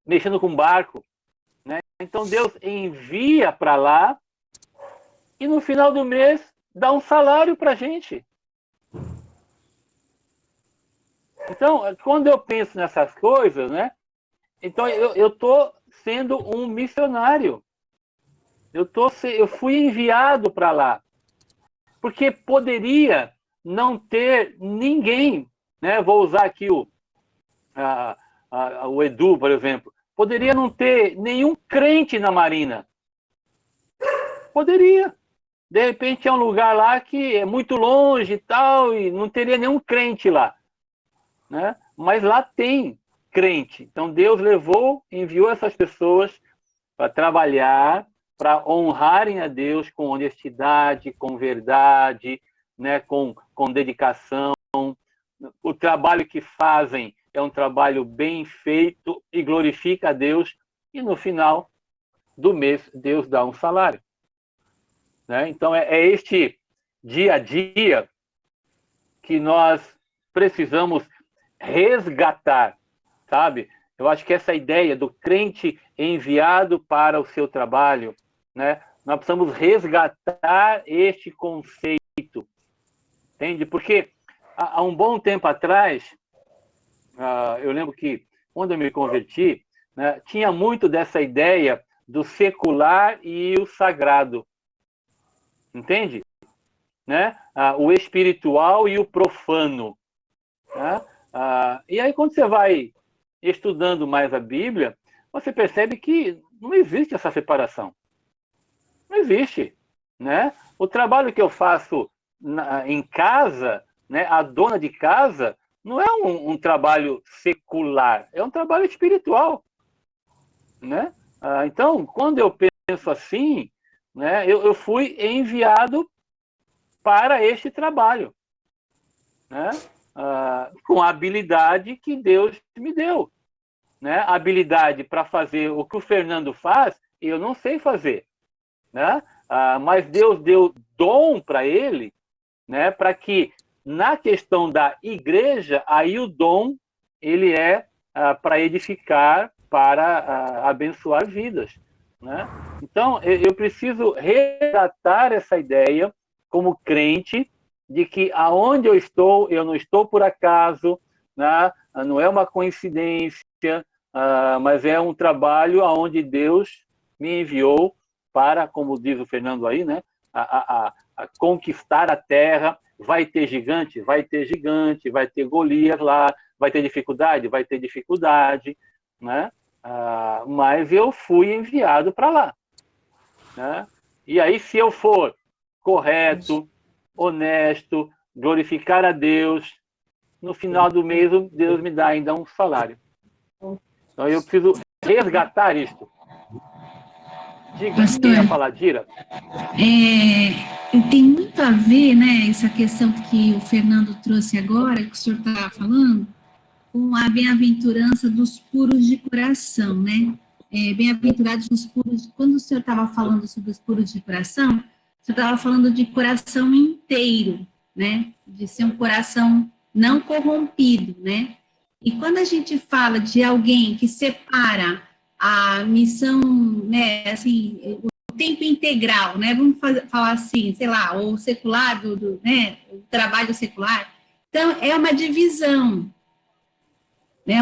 mexendo com barco, né? Então Deus envia para lá e no final do mês dá um salário para a gente. Então, quando eu penso nessas coisas, né? Então eu estou sendo um missionário. Eu fui enviado para lá. Porque poderia não ter ninguém, né? Vou usar aqui o Edu, por exemplo. Poderia não ter nenhum crente na Marina. Poderia. De repente é um lugar lá que é muito longe e tal, e não teria nenhum crente lá, né? Mas lá tem crente. Então Deus enviou essas pessoas para trabalhar, para honrarem a Deus com honestidade, com verdade, né? com dedicação. O trabalho que fazem é um trabalho bem feito e glorifica a Deus, e no final do mês Deus dá um salário. Né? Então é este dia a dia que nós precisamos resgatar, sabe? Eu acho que essa ideia do crente enviado para o seu trabalho, né? Nós precisamos resgatar este conceito, entende? Porque há um bom tempo atrás, eu lembro que quando eu me converti, né, tinha muito dessa ideia do secular e o sagrado, entende? Né? O espiritual e o profano. Né? E aí, quando você vai estudando mais a Bíblia, você percebe que não existe essa separação. Não existe. Né? O trabalho que eu faço em casa, né, a dona de casa, não é um trabalho secular, é um trabalho espiritual. Né? Então, quando eu penso assim, né, eu fui enviado para este trabalho, né? Com a habilidade que Deus me deu. Né? A habilidade para fazer o que o Fernando faz, eu não sei fazer. Né? Mas Deus deu dom para ele, né? Para que, na questão da igreja, aí o dom ele é para edificar, para abençoar vidas. Né? Então, eu preciso resgatar essa ideia como crente, de que aonde eu não estou por acaso, né? Não é uma coincidência, mas é um trabalho aonde Deus me enviou para, como diz o Fernando aí, né? a conquistar a terra. Vai ter gigante? Vai ter gigante, vai ter Golias lá, vai ter dificuldade, né? Mas eu fui enviado para lá. Né? E aí, se eu for correto, honesto, glorificar a Deus, no final do mês Deus me dá ainda um salário. Então eu preciso resgatar isto. Diga, quem ia falar, Dira? Tem muito a ver, né, essa questão que o Fernando trouxe agora, que o senhor está falando, com a bem-aventurança dos puros de coração, né? Bem-aventurados os puros. Quando o senhor estava falando sobre os puros de coração, o senhor estava falando de coração inteiro, né? De ser um coração não corrompido, né? E quando a gente fala de alguém que separa a missão, né, assim, o tempo integral, né? Vamos falar assim, sei lá, o secular, né, o trabalho secular. Então, é uma divisão. Né,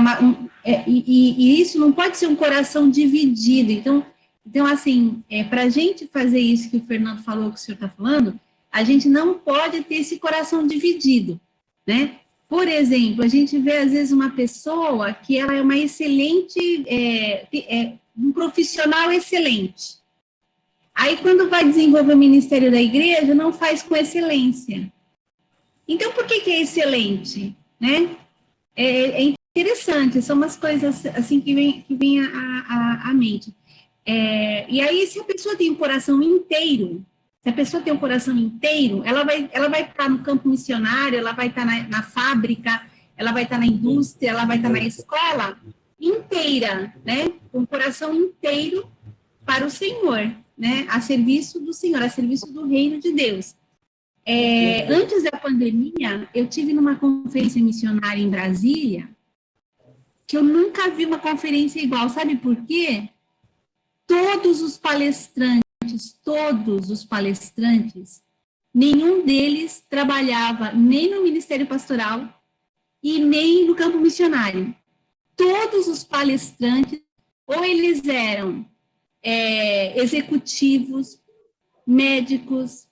e isso não pode ser um coração dividido. Então assim, para a gente fazer isso que o Fernando falou, que o senhor está falando, a gente não pode ter esse coração dividido, né? Por exemplo, a gente vê, às vezes, uma pessoa que ela é uma excelente, um profissional excelente. Aí, quando vai desenvolver o ministério da igreja, não faz com excelência. Então, por que é excelente? Né? É interessante, são umas coisas assim que vem à mente. E aí, se a pessoa tem um coração inteiro, ela vai estar no campo missionário, ela vai estar na fábrica, ela vai estar na indústria, ela vai estar na escola inteira, né? Com o coração inteiro para o Senhor, né? A serviço do Senhor, a serviço do reino de Deus. Antes da pandemia, eu tive numa conferência missionária em Brasília, que eu nunca vi uma conferência igual. Sabe por quê? Todos os palestrantes, nenhum deles trabalhava nem no Ministério Pastoral e nem no campo missionário. Todos os palestrantes, ou eles eram executivos, médicos,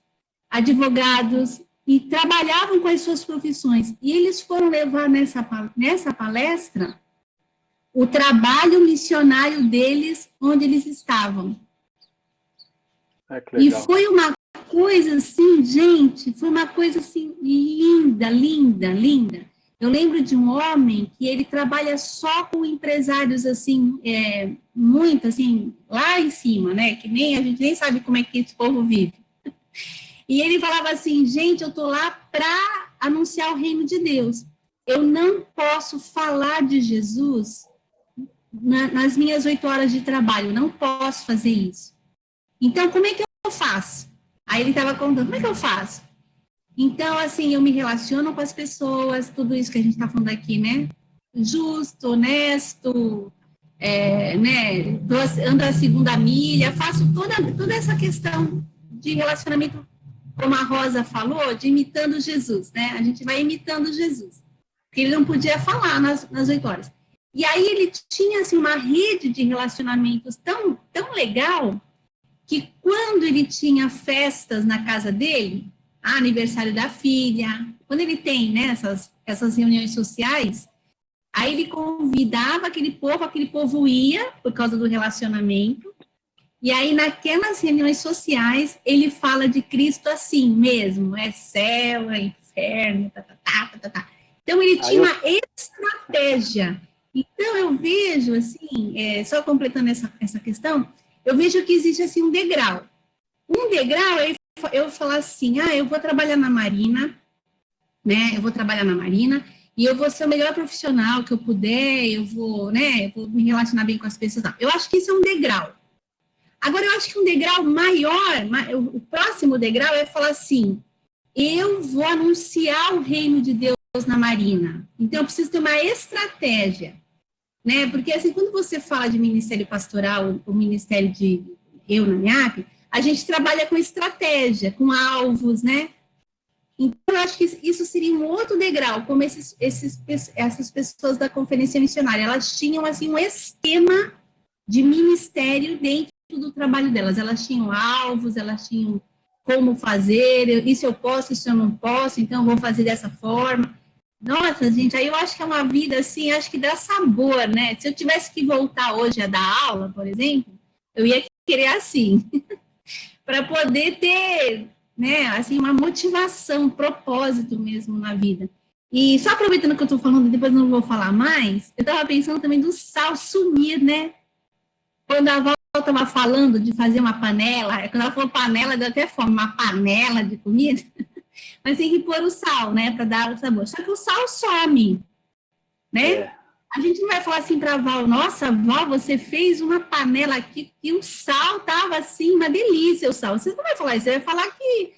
advogados, e trabalhavam com as suas profissões. E eles foram levar nessa palestra o trabalho missionário deles onde eles estavam. que E legal. foi uma coisa assim, gente, foi uma coisa assim linda, linda, linda. Eu lembro de um homem que ele trabalha só com empresários assim, muito assim, lá em cima, né? Que nem a gente nem sabe como é que esse povo vive. E ele falava assim, gente, eu tô lá para anunciar o reino de Deus. Eu não posso falar de Jesus nas minhas 8 horas de trabalho, eu não posso fazer isso. Então, como é que eu faço? Aí ele estava contando, como é que eu faço? Então, assim, eu me relaciono com as pessoas, tudo isso que a gente está falando aqui, né? Justo, honesto, né? Ando a segunda milha, faço toda essa questão de relacionamento, como a Rosa falou, de imitando Jesus, né? A gente vai imitando Jesus. Porque ele não podia falar nas 8 horas. E aí ele tinha, assim, uma rede de relacionamentos tão legal que quando ele tinha festas na casa dele, aniversário da filha, quando ele tem, né, essas reuniões sociais, aí ele convidava aquele povo ia, por causa do relacionamento, e aí naquelas reuniões sociais, ele fala de Cristo assim mesmo, é céu, é inferno, tá, tá, tá, tá, tá. Então ele tinha uma estratégia. Então eu vejo, assim, só completando essa questão, eu vejo que existe assim um degrau. Um degrau é eu falar assim, eu vou trabalhar na Marina, né? Eu vou trabalhar na Marina e eu vou ser o melhor profissional que eu puder, eu vou, né? Eu vou me relacionar bem com as pessoas. Não. Eu acho que isso é um degrau. Agora, eu acho que um degrau maior, o próximo degrau é falar assim, eu vou anunciar o reino de Deus na Marina. Então, eu preciso ter uma estratégia, né? Porque, assim, quando você fala de ministério pastoral, o ministério de eu na MIAP, a gente trabalha com estratégia, com alvos, né? Então, eu acho que isso seria um outro degrau, como essas pessoas da conferência missionária, elas tinham, assim, um esquema de ministério dentro do trabalho delas. Elas tinham alvos, elas tinham como fazer, isso eu posso, isso eu não posso, então eu vou fazer dessa forma. Nossa, gente, aí eu acho que é uma vida assim, acho que dá sabor, né? Se eu tivesse que voltar hoje a dar aula, por exemplo, eu ia querer assim, para poder ter, né, assim, uma motivação, um propósito mesmo na vida. E só aproveitando que eu estou falando, depois não vou falar mais, eu estava pensando também do sal sumir, né? Quando a avó estava falando de fazer uma panela, quando ela falou panela, deu até fome, uma panela de comida, mas tem que pôr o sal, né, para dar o sabor. Só que o sal some, né? A gente não vai falar assim para a avó, nossa, avó, você fez uma panela aqui que o sal estava assim, uma delícia o sal. Você não vai falar isso, você vai falar que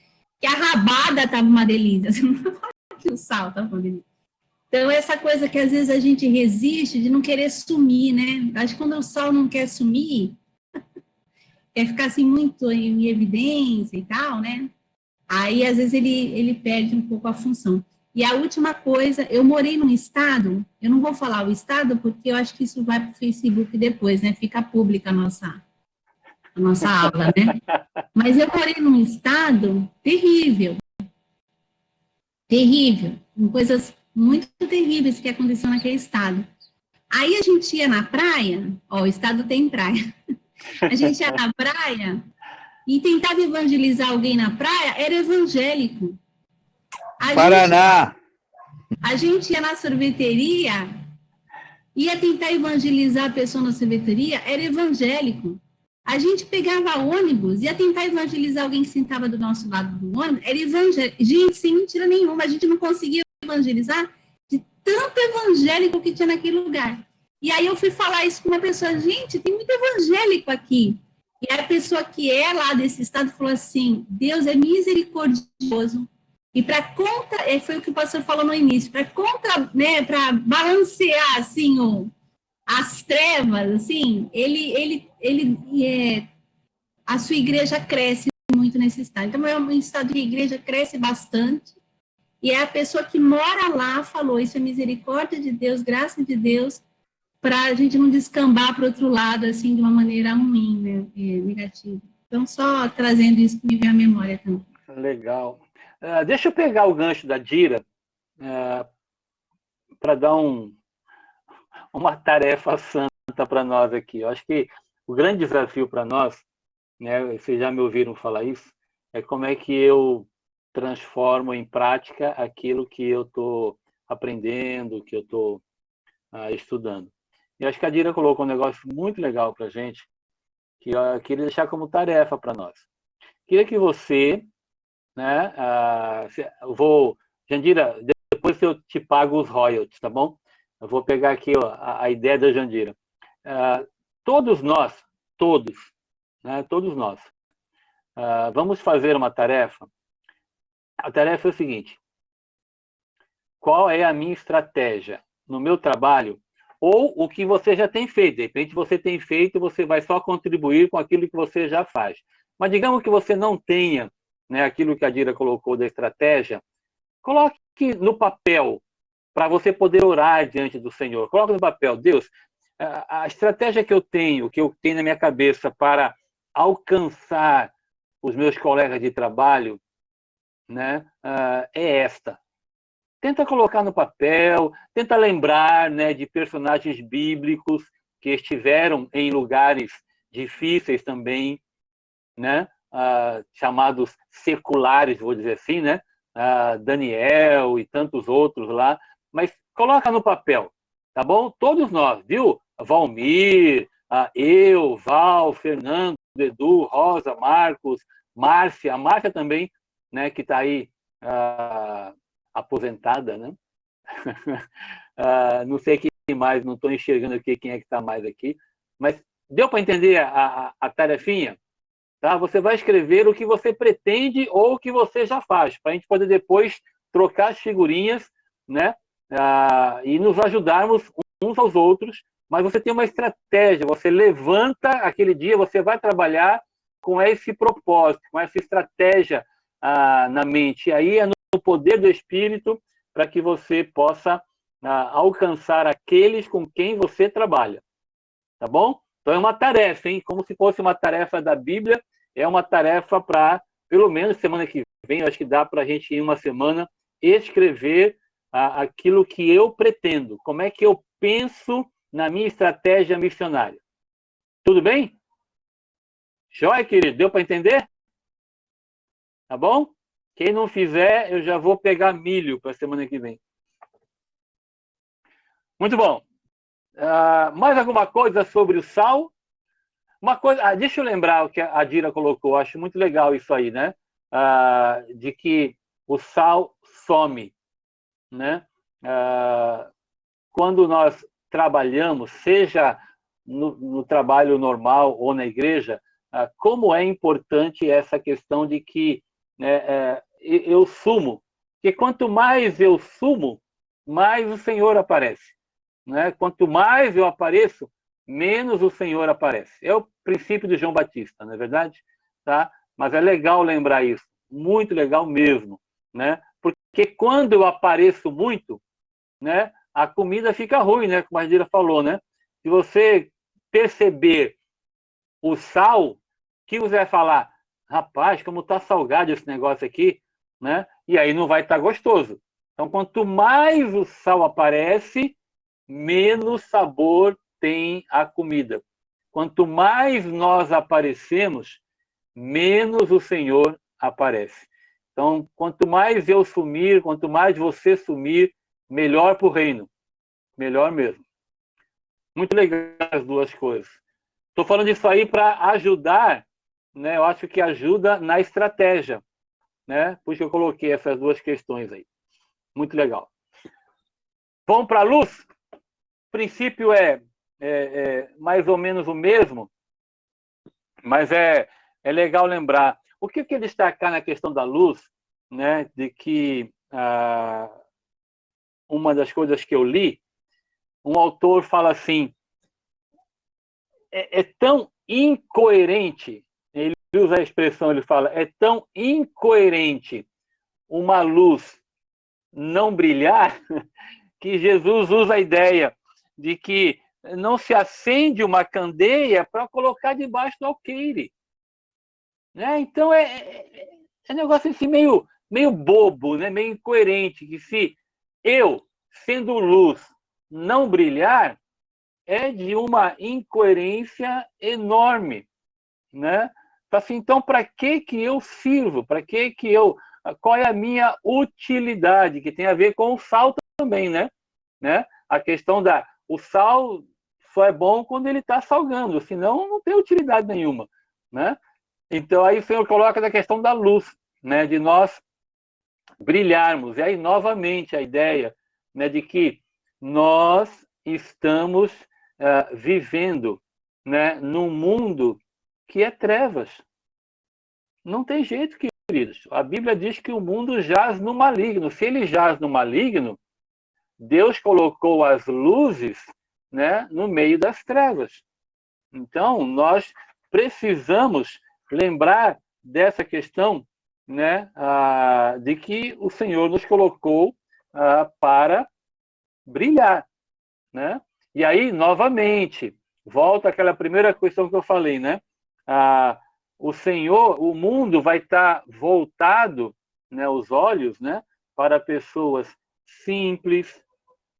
a rabada estava uma delícia. Você não vai falar que o sal estava uma delícia. Então, essa coisa que às vezes a gente resiste de não querer sumir, né? Acho que quando o sal não quer sumir, quer ficar assim muito em evidência e tal, né? Aí, às vezes, ele perde um pouco a função. E a última coisa, eu morei num estado, eu não vou falar o estado, porque eu acho que isso vai para o Facebook depois, né? Fica pública a nossa aula, né? Mas eu morei num estado terrível, terrível, com coisas muito terríveis que aconteceram naquele estado. Aí a gente ia na praia, o estado tem praia, a gente ia na praia e tentava evangelizar alguém na praia, era evangélico. Paraná! A gente ia na sorveteria, ia tentar evangelizar a pessoa na sorveteria, era evangélico. A gente pegava ônibus, ia tentar evangelizar alguém que sentava do nosso lado do ônibus, era evangélico. Gente, sem mentira nenhuma, a gente não conseguia evangelizar de tanto evangélico que tinha naquele lugar. E aí eu fui falar isso com uma pessoa, gente, tem muito evangélico aqui. E a pessoa que é lá desse estado falou assim, Deus é misericordioso. E para foi o que o pastor falou no início, né, para balancear assim as trevas, assim, a sua igreja cresce muito nesse estado. Então é um estado que a igreja cresce bastante. E é a pessoa que mora lá falou, isso é misericórdia de Deus, graça de Deus, para a gente não descambar para o outro lado, assim, de uma maneira ruim, né, negativa. Então, só trazendo isso que me veio à memória também. Legal. Deixa eu pegar o gancho da Dira para dar uma tarefa santa para nós aqui. Eu acho que o grande desafio para nós né? Vocês já me ouviram falar isso? É como é que eu transformo em prática aquilo que eu estou aprendendo, que eu estou estudando. E acho que a Dira colocou um negócio muito legal para a gente, que eu queria deixar como tarefa para nós. Queria que você, né, Jandira, depois eu te pago os royalties, tá bom? Eu vou pegar aqui ó, a ideia da Jandira. Todos nós, né, todos nós, vamos fazer uma tarefa. A tarefa é o seguinte: qual é a minha estratégia no meu trabalho, ou o que você já tem feito? De repente você tem feito, você vai só contribuir com aquilo que você já faz. Mas digamos que você não tenha, né, aquilo que a Dira colocou da estratégia, coloque no papel, para você poder orar diante do Senhor. Coloque no papel: Deus, a estratégia que eu tenho na minha cabeça para alcançar os meus colegas de trabalho, né, é esta. Tenta colocar no papel, tenta lembrar, né, de personagens bíblicos que estiveram em lugares difíceis também, né, chamados seculares, vou dizer assim, né, Daniel e tantos outros lá, mas coloca no papel, tá bom? Todos nós, viu? Valmir, eu, Val, Fernando, Edu, Rosa, Marcos, Márcia, a Márcia também, né, que está aí aposentada, né? Não sei quem mais, não estou enxergando aqui quem é que está mais aqui, mas deu para entender a tarefinha? Tá? Você vai escrever o que você pretende ou o que você já faz, para a gente poder depois trocar as figurinhas, né? E nos ajudarmos uns aos outros, mas você tem uma estratégia, você levanta aquele dia, você vai trabalhar com esse propósito, com essa estratégia na mente. E aí é no poder do Espírito para que você possa alcançar aqueles com quem você trabalha. Tá bom? Então é uma tarefa, hein? Como se fosse uma tarefa da Bíblia, é uma tarefa para, pelo menos semana que vem, acho que dá para a gente, em uma semana, escrever aquilo que eu pretendo. Como é que eu penso na minha estratégia missionária. Tudo bem? Joia, querido? Deu para entender? Tá bom? Quem não fizer, eu já vou pegar milho para a semana que vem. Muito bom. Mais alguma coisa sobre o sal? Uma coisa, deixa eu lembrar o que a Dira colocou, acho muito legal isso aí, né? De que o sal some, né? Quando nós trabalhamos, seja no trabalho normal ou na igreja, como é importante essa questão de que eu sumo, porque quanto mais eu sumo, mais o Senhor aparece, né? Quanto mais eu apareço, menos o Senhor aparece. É o princípio de João Batista, não é verdade? Tá? Mas é legal lembrar isso, muito legal mesmo, né? Porque quando eu apareço muito, né, a comida fica ruim, né? Como a Dira falou, né? Se você perceber o sal, o que você vai falar? Rapaz, como tá salgado esse negócio aqui, né? E aí não vai estar gostoso. Então, quanto mais o sal aparece, menos sabor tem a comida. Quanto mais nós aparecemos, menos o Senhor aparece. Então, quanto mais eu sumir, quanto mais você sumir, melhor para o reino. Melhor mesmo. Muito legal as duas coisas. Estou falando isso aí para ajudar, né? Eu acho que ajuda na estratégia, né? Por isso que eu coloquei essas duas questões aí. Muito legal. Vamos para a luz? O princípio é mais ou menos o mesmo, mas é legal lembrar. O que eu quero destacar na questão da luz, né? De que uma das coisas que eu li, um autor fala assim, é tão incoerente, ele usa a expressão, ele fala, é tão incoerente uma luz não brilhar, que Jesus usa a ideia de que não se acende uma candeia para colocar debaixo do alqueire. Né? Então, é um negócio assim meio bobo, né? Meio incoerente, que se eu, sendo luz, não brilhar, é de uma incoerência enorme, né? assim, então, para que eu sirvo? Qual é a minha utilidade? Que tem a ver com o sal também, né? A questão o sal só é bom quando ele está salgando, senão não tem utilidade nenhuma, né? Então, aí o Senhor coloca a questão da luz, né? De nós brilharmos. E aí, novamente, a ideia, né, de que nós estamos vivendo, né, num mundo que é trevas. Não tem jeito, queridos. A Bíblia diz que o mundo jaz no maligno. Se ele jaz no maligno, Deus colocou as luzes, né, no meio das trevas. Então, nós precisamos lembrar dessa questão, né, de que o Senhor nos colocou para brilhar, né? E aí, novamente, volta àquela primeira questão que eu falei, né? O Senhor, o mundo vai estar voltado, né, os olhos, né, para pessoas simples,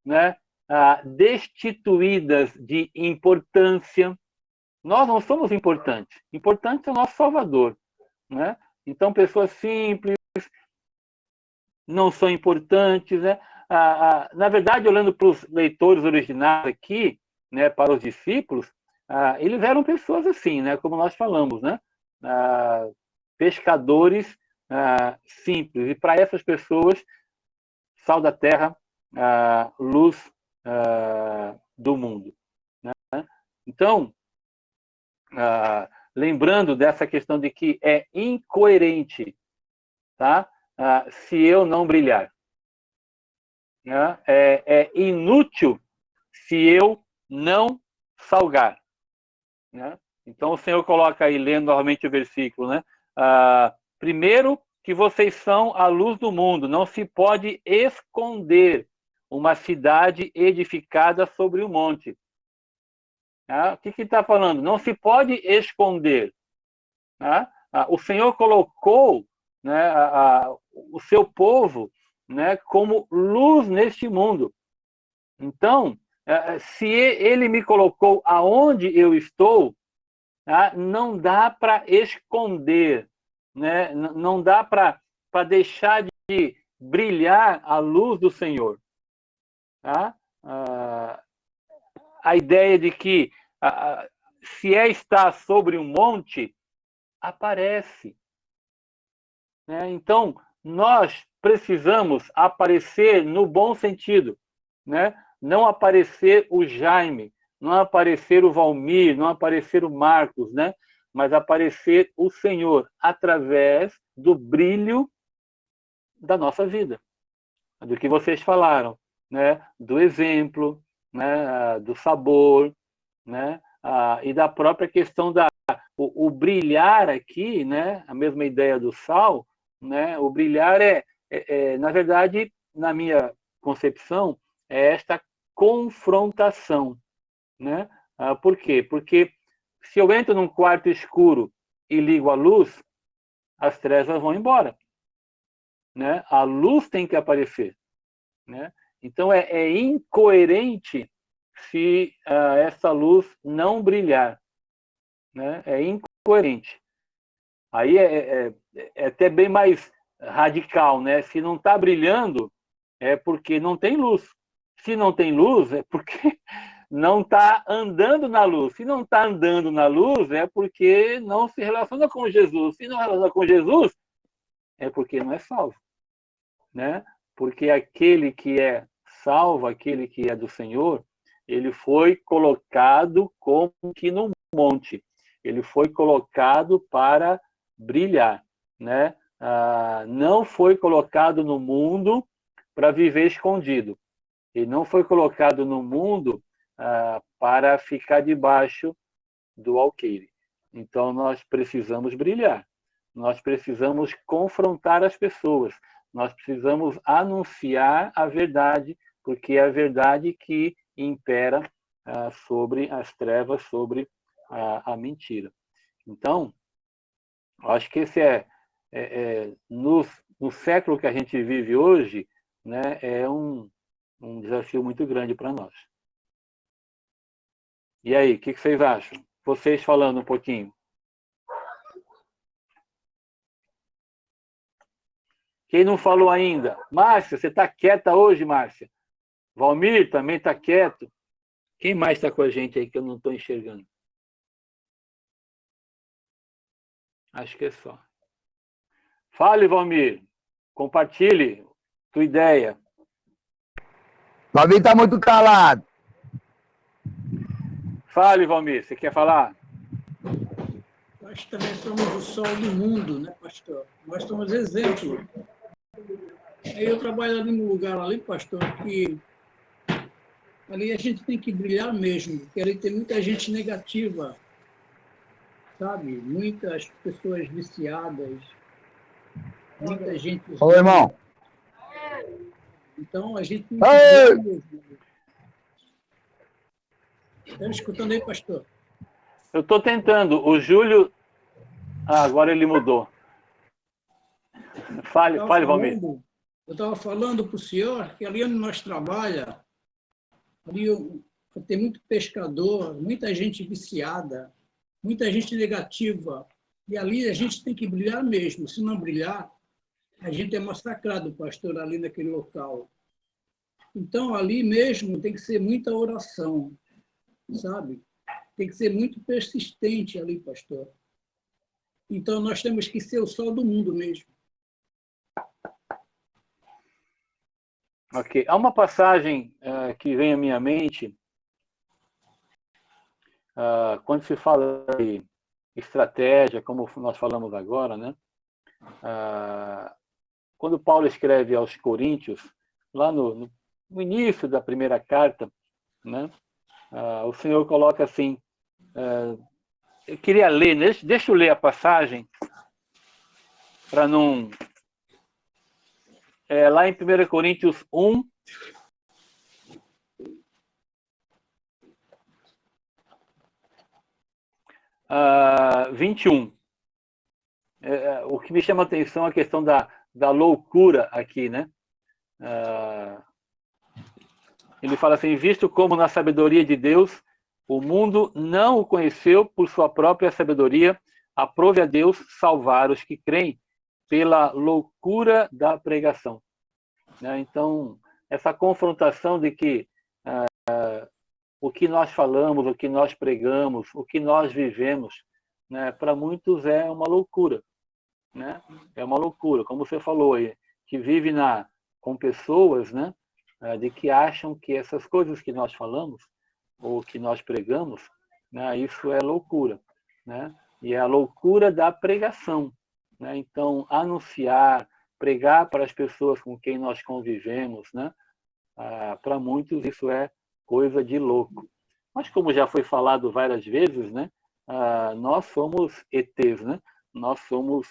né, destituídas de importância. Nós não somos importantes. Importante é o nosso Salvador, né? Então, pessoas simples não são importantes, né? Na verdade, olhando para os leitores originais aqui, né, para os discípulos, eles eram pessoas assim, né, como nós falamos, né? Pescadores simples. E para essas pessoas, sal da terra, luz do mundo, né? Então, lembrando dessa questão de que é incoerente, tá? Se eu não brilhar, né? É inútil se eu não salgar, né? Então o Senhor coloca aí, lendo novamente o versículo, né? Primeiro, que vocês são a luz do mundo, não se pode esconder uma cidade edificada sobre o monte. O que está falando? Não se pode esconder. O Senhor colocou, né, o seu povo, né, como luz neste mundo. Então, se ele me colocou aonde eu estou, não dá para esconder, né? Não dá para deixar de brilhar a luz do Senhor. A ideia de que se estar sobre um monte, aparece, né? Então, nós precisamos aparecer no bom sentido, né? Não aparecer o Jaime, não aparecer o Valmir, não aparecer o Marcos, né? Mas aparecer o Senhor através do brilho da nossa vida, do que vocês falaram, né? Do exemplo, né? Do sabor, né? E da própria questão o brilhar aqui, né? A mesma ideia do sal, né? O brilhar na verdade, na minha concepção, é esta confrontação, né? Por quê? Porque se eu entro num quarto escuro e ligo a luz, as trevas vão embora, né? A luz tem que aparecer, né? Então é incoerente se essa luz não brilhar, né? É incoerente. Aí é até bem mais radical, né? Se não está brilhando, é porque não tem luz. Se não tem luz, é porque não está andando na luz. Se não está andando na luz, é porque não se relaciona com Jesus. Se não relaciona com Jesus, é porque não é salvo, né? Porque aquele que é salvo, aquele que é do Senhor, ele foi colocado como que no monte. Ele foi colocado para brilhar, né? Não foi colocado no mundo para viver escondido. Ele não foi colocado no mundo para ficar debaixo do alqueire. Então, nós precisamos brilhar. Nós precisamos confrontar as pessoas. Nós precisamos anunciar a verdade, porque é a verdade que impera sobre as trevas, sobre a mentira. Então, acho que esse no século que a gente vive hoje, né, é um desafio muito grande para nós. E aí, o que vocês acham? Vocês falando um pouquinho. Quem não falou ainda? Márcia, você está quieta hoje, Márcia? Valmir também está quieto. Quem mais está com a gente aí que eu não estou enxergando? Acho que é só. Fale, Valmir. Compartilhe tua ideia. Valmir está muito calado. Fale, Valmir. Você quer falar? Nós também somos o sol do mundo, né, pastor? Nós somos exemplo. Eu trabalho ali no lugar ali, pastor, que ali a gente tem que brilhar mesmo, porque ali tem muita gente negativa, sabe? Muitas pessoas viciadas, muita gente... Ô, irmão. Então, a gente tem que brilhar mesmo. Está me escutando aí, pastor? Eu estou tentando. O Júlio... Ah, agora ele mudou. Fale, Valmir. Eu estava falando para o senhor que ali onde nós trabalhamos, ali tem muito pescador, muita gente viciada, muita gente negativa. E ali a gente tem que brilhar mesmo. Se não brilhar, a gente é massacrado, pastor, ali naquele local. Então, ali mesmo tem que ser muita oração, sabe? Tem que ser muito persistente ali, pastor. Então, nós temos que ser o sol do mundo mesmo. Ok. Há uma passagem que vem à minha mente quando se fala de estratégia, como nós falamos agora, né? Quando Paulo escreve aos Coríntios, lá no início da primeira carta, né? O Senhor coloca assim, eu queria ler, deixa eu ler a passagem, para não... lá em 1 Coríntios 1, uh, 21. O que me chama a atenção é a questão da loucura aqui, né? Ele fala assim, visto como na sabedoria de Deus, o mundo não o conheceu por sua própria sabedoria, aprove a Deus salvar os que creem pela loucura da pregação. Então, essa confrontação de que o que nós falamos, o que nós pregamos, o que nós vivemos, né, para muitos é uma loucura. Né? É uma loucura, como você falou aí, que vive com pessoas, né, de que acham que essas coisas que nós falamos, ou que nós pregamos, né, isso é loucura. Né? E é a loucura da pregação. Né? Então, anunciar, pregar para as pessoas com quem nós convivemos, né? Para muitos isso é coisa de louco. Mas como já foi falado várias vezes, né? Nós somos ETs, né? Nós somos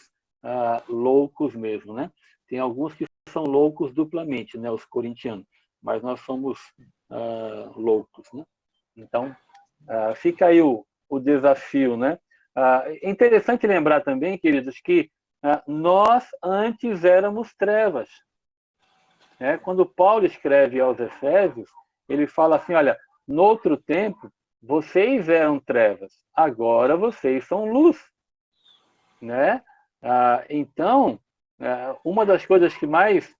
loucos mesmo, né? Tem alguns que são loucos duplamente, né? Os corintianos, mas nós somos loucos, né? Então, fica aí o desafio, né? É interessante lembrar também, queridos, que nós antes éramos trevas. Quando Paulo escreve aos Efésios, ele fala assim, olha, no outro tempo, vocês eram trevas, agora vocês são luz. Né? Então, uma das coisas que mais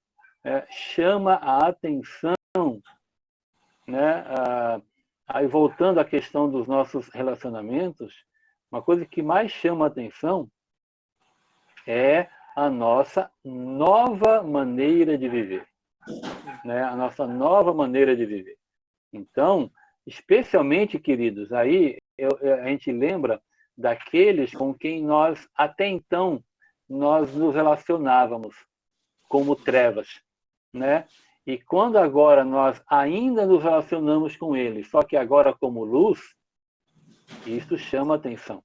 chama a atenção, né? Aí voltando à questão dos nossos relacionamentos, uma coisa que mais chama a atenção é a nossa nova maneira de viver. Né? A nossa nova maneira de viver. Então, especialmente, queridos, aí a gente lembra daqueles com quem nós, até então, nós nos relacionávamos como trevas. Né? E quando agora nós ainda nos relacionamos com eles, só que agora como luz, isso chama atenção.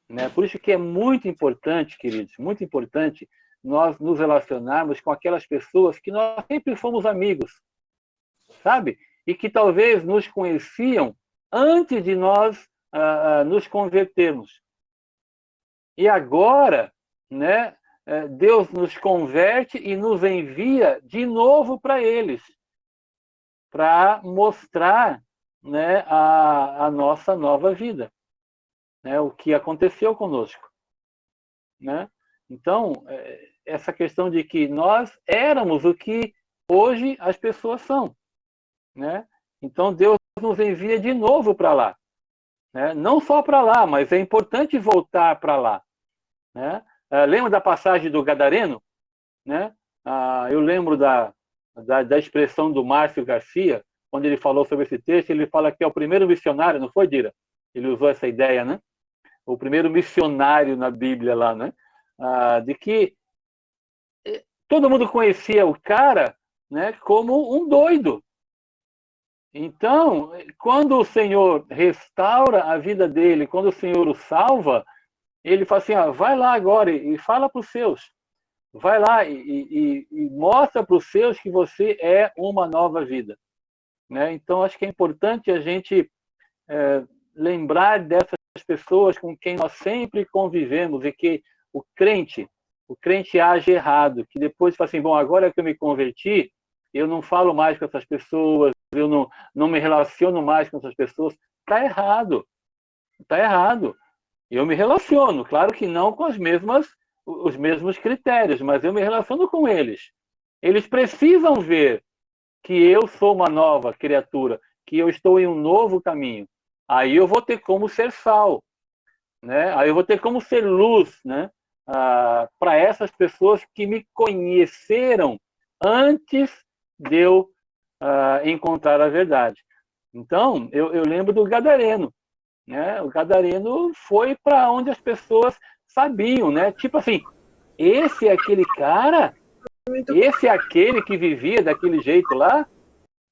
Né? Por isso que é muito importante, queridos, muito importante nós nos relacionarmos com aquelas pessoas que nós sempre fomos amigos, sabe? E que talvez nos conheciam antes de nós nos convertermos. E agora, né, Deus nos converte e nos envia de novo para eles, para mostrar, né, a nossa nova vida. Né, o que aconteceu conosco. Né? Então, essa questão de que nós éramos o que hoje as pessoas são, né? Então Deus nos envia de novo para lá, né? Não só para lá, mas é importante voltar para lá, né? Lembra da passagem do Gadareno, né? Eu lembro da expressão do Márcio Garcia, quando ele falou sobre esse texto. Ele fala que é o primeiro missionário, não foi, Dira? Ele usou essa ideia, né? O primeiro missionário na Bíblia lá, né? De que todo mundo conhecia o cara, né, como um doido. Então, quando o Senhor restaura a vida dele, quando o Senhor o salva, ele fala assim, vai lá agora e fala para os seus. Vai lá e mostra para os seus que você é uma nova vida, né? Então, acho que é importante a gente lembrar dessas pessoas com quem nós sempre convivemos e que o crente age errado, que depois fala assim, bom, agora que eu me converti, eu não falo mais com essas pessoas, eu não me relaciono mais com essas pessoas. Está errado. Está errado. Eu me relaciono, claro que não com os mesmos critérios, mas eu me relaciono com eles. Eles precisam ver que eu sou uma nova criatura, que eu estou em um novo caminho. Aí eu vou ter como ser sal, né? Aí eu vou ter como ser luz, né? Para essas pessoas que me conheceram antes de eu encontrar a verdade. Então, eu lembro do Gadareno, né? O Gadareno foi para onde as pessoas sabiam, né? Tipo assim, esse é aquele cara, esse é aquele que vivia daquele jeito lá,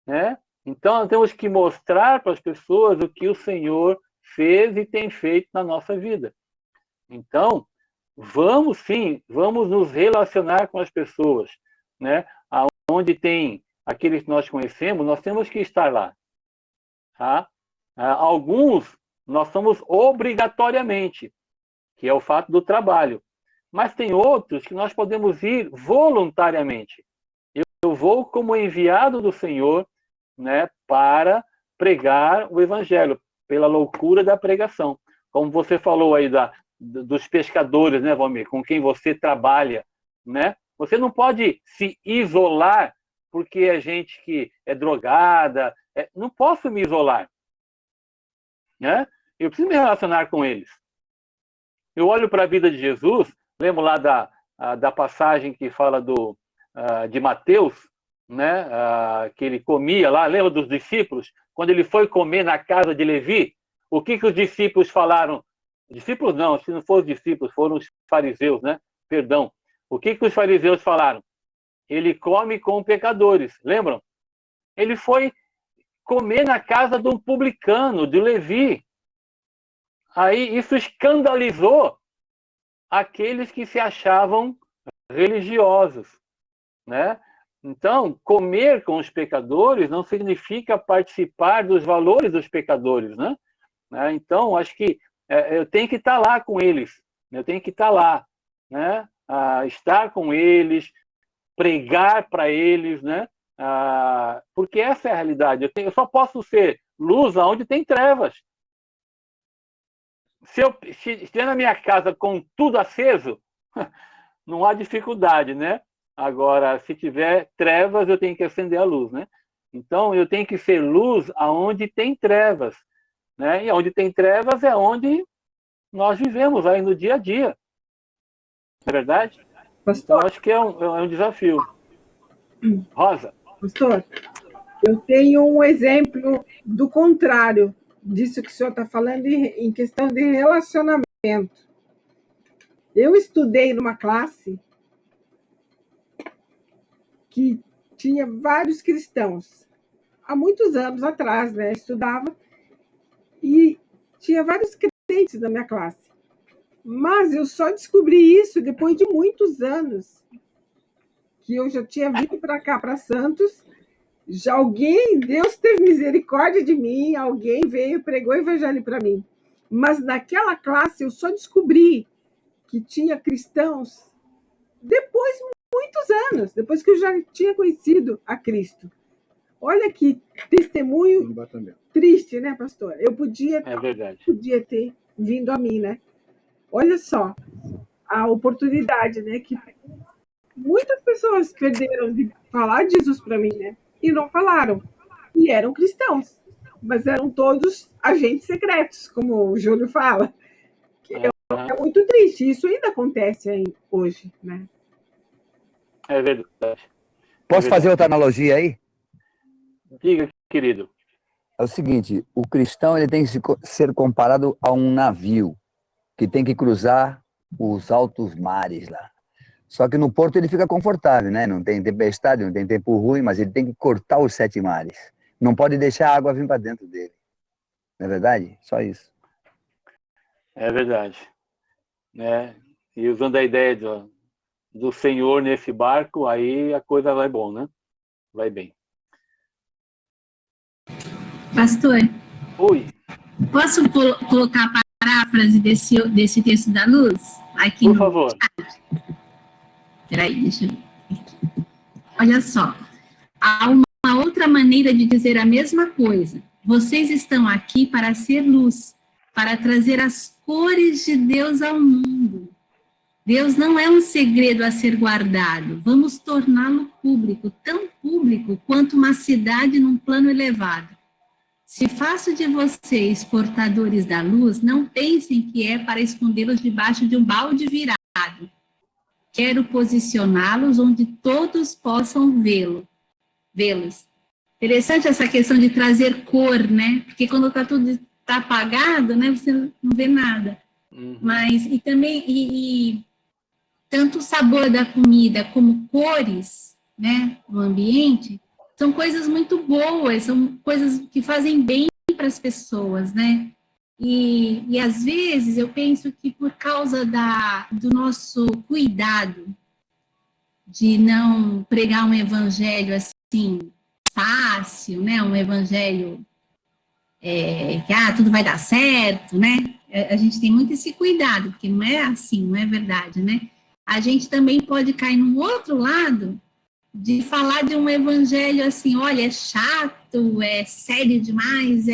né? Então, nós temos que mostrar para as pessoas o que o Senhor fez e tem feito na nossa vida. Então, vamos nos relacionar com as pessoas, né? Onde tem aqueles que nós conhecemos, nós temos que estar lá, tá? Alguns nós somos obrigatoriamente, que é o fato do trabalho. Mas tem outros que nós podemos ir voluntariamente. Eu vou como enviado do Senhor, né, para pregar o Evangelho, pela loucura da pregação. Como você falou aí dos pescadores, né, Valmir, com quem você trabalha, né? Você não pode se isolar porque é gente que é drogada. Não posso me isolar, né? Eu preciso me relacionar com eles. Eu olho para a vida de Jesus, lembro lá da passagem que fala de Mateus, né? Que ele comia lá, lembra dos discípulos? Quando ele foi comer na casa de Levi, o que os discípulos falaram? Discípulos não, se não foram os discípulos, foram os fariseus, né? Perdão. O que os fariseus falaram? Ele come com pecadores, lembram? Ele foi comer na casa de um publicano, de Levi. Aí isso escandalizou aqueles que se achavam religiosos, né? Então, comer com os pecadores não significa participar dos valores dos pecadores, né? Então, acho que eu tenho que estar lá com eles, eu tenho que estar lá, né? Estar com eles, pregar para eles, né? Porque essa é a realidade. Eu só posso ser luz onde tem trevas. Se estiver na minha casa com tudo aceso, não há dificuldade, né? Agora, se tiver trevas, eu tenho que acender a luz, né? Então, eu tenho que ser luz aonde tem trevas, né? E onde tem trevas é onde nós vivemos aí no dia a dia. Não é verdade? Pastor, então, acho que é um desafio. Rosa. Pastor, eu tenho um exemplo do contrário disso que o senhor está falando em questão de relacionamento. Eu estudei numa classe que tinha vários cristãos. Há muitos anos atrás, né? Estudava e tinha vários crentes na minha classe. Mas eu só descobri isso depois de muitos anos, que eu já tinha vindo para cá, para Santos. Deus teve misericórdia de mim, alguém veio e pregou o evangelho para mim. Mas naquela classe eu só descobri que tinha cristãos depois de muitos anos, depois que eu já tinha conhecido a Cristo. Olha que testemunho triste, né, pastor? Eu podia ter vindo a mim, né? Olha só a oportunidade, né, que Muitas pessoas perderam de falar de Jesus para mim, né? E não falaram. E eram cristãos, mas eram todos agentes secretos, como o Júlio fala. Aham. É muito triste. Isso ainda acontece hoje, né? É verdade. É Posso fazer verdade. outra analogia aí? Diga, querido. É o seguinte, o cristão ele tem que ser comparado a um navio que tem que cruzar os altos mares lá. Só que no porto ele fica confortável, né? Não tem tempestade, não tem tempo ruim, mas ele tem que cortar os 7 mares. Não pode deixar a água vir para dentro dele. Não é verdade? Só isso. É verdade. Né? E usando a ideia do Senhor nesse barco, aí a coisa vai bom, né? Vai bem. Pastor, Oi, posso colocar a paráfrase desse texto da luz? Aqui por no. favor. Peraí, deixa eu ver. Olha só. Há uma outra maneira de dizer a mesma coisa. Vocês estão aqui para ser luz, para trazer as cores de Deus ao mundo. Deus não é um segredo a ser guardado. Vamos torná-lo público, tão público quanto uma cidade num plano elevado. Se faço de vocês portadores da luz, não pensem que é para escondê-los debaixo de um balde virado. Quero posicioná-los onde todos possam vê-los. Interessante essa questão de trazer cor, né? Porque quando está tudo tá apagado, né? Você não vê nada. Uhum. Mas e também tanto o sabor da comida como cores, né? No ambiente são coisas muito boas, são coisas que fazem bem para as pessoas, né? E às vezes eu penso que por causa do nosso cuidado de não pregar um evangelho assim fácil, né? Um evangelho que tudo vai dar certo, né? A gente tem muito esse cuidado, porque não é assim, não é verdade, né? A gente também pode cair num outro lado de falar de um evangelho assim, olha, é chato, é sério demais,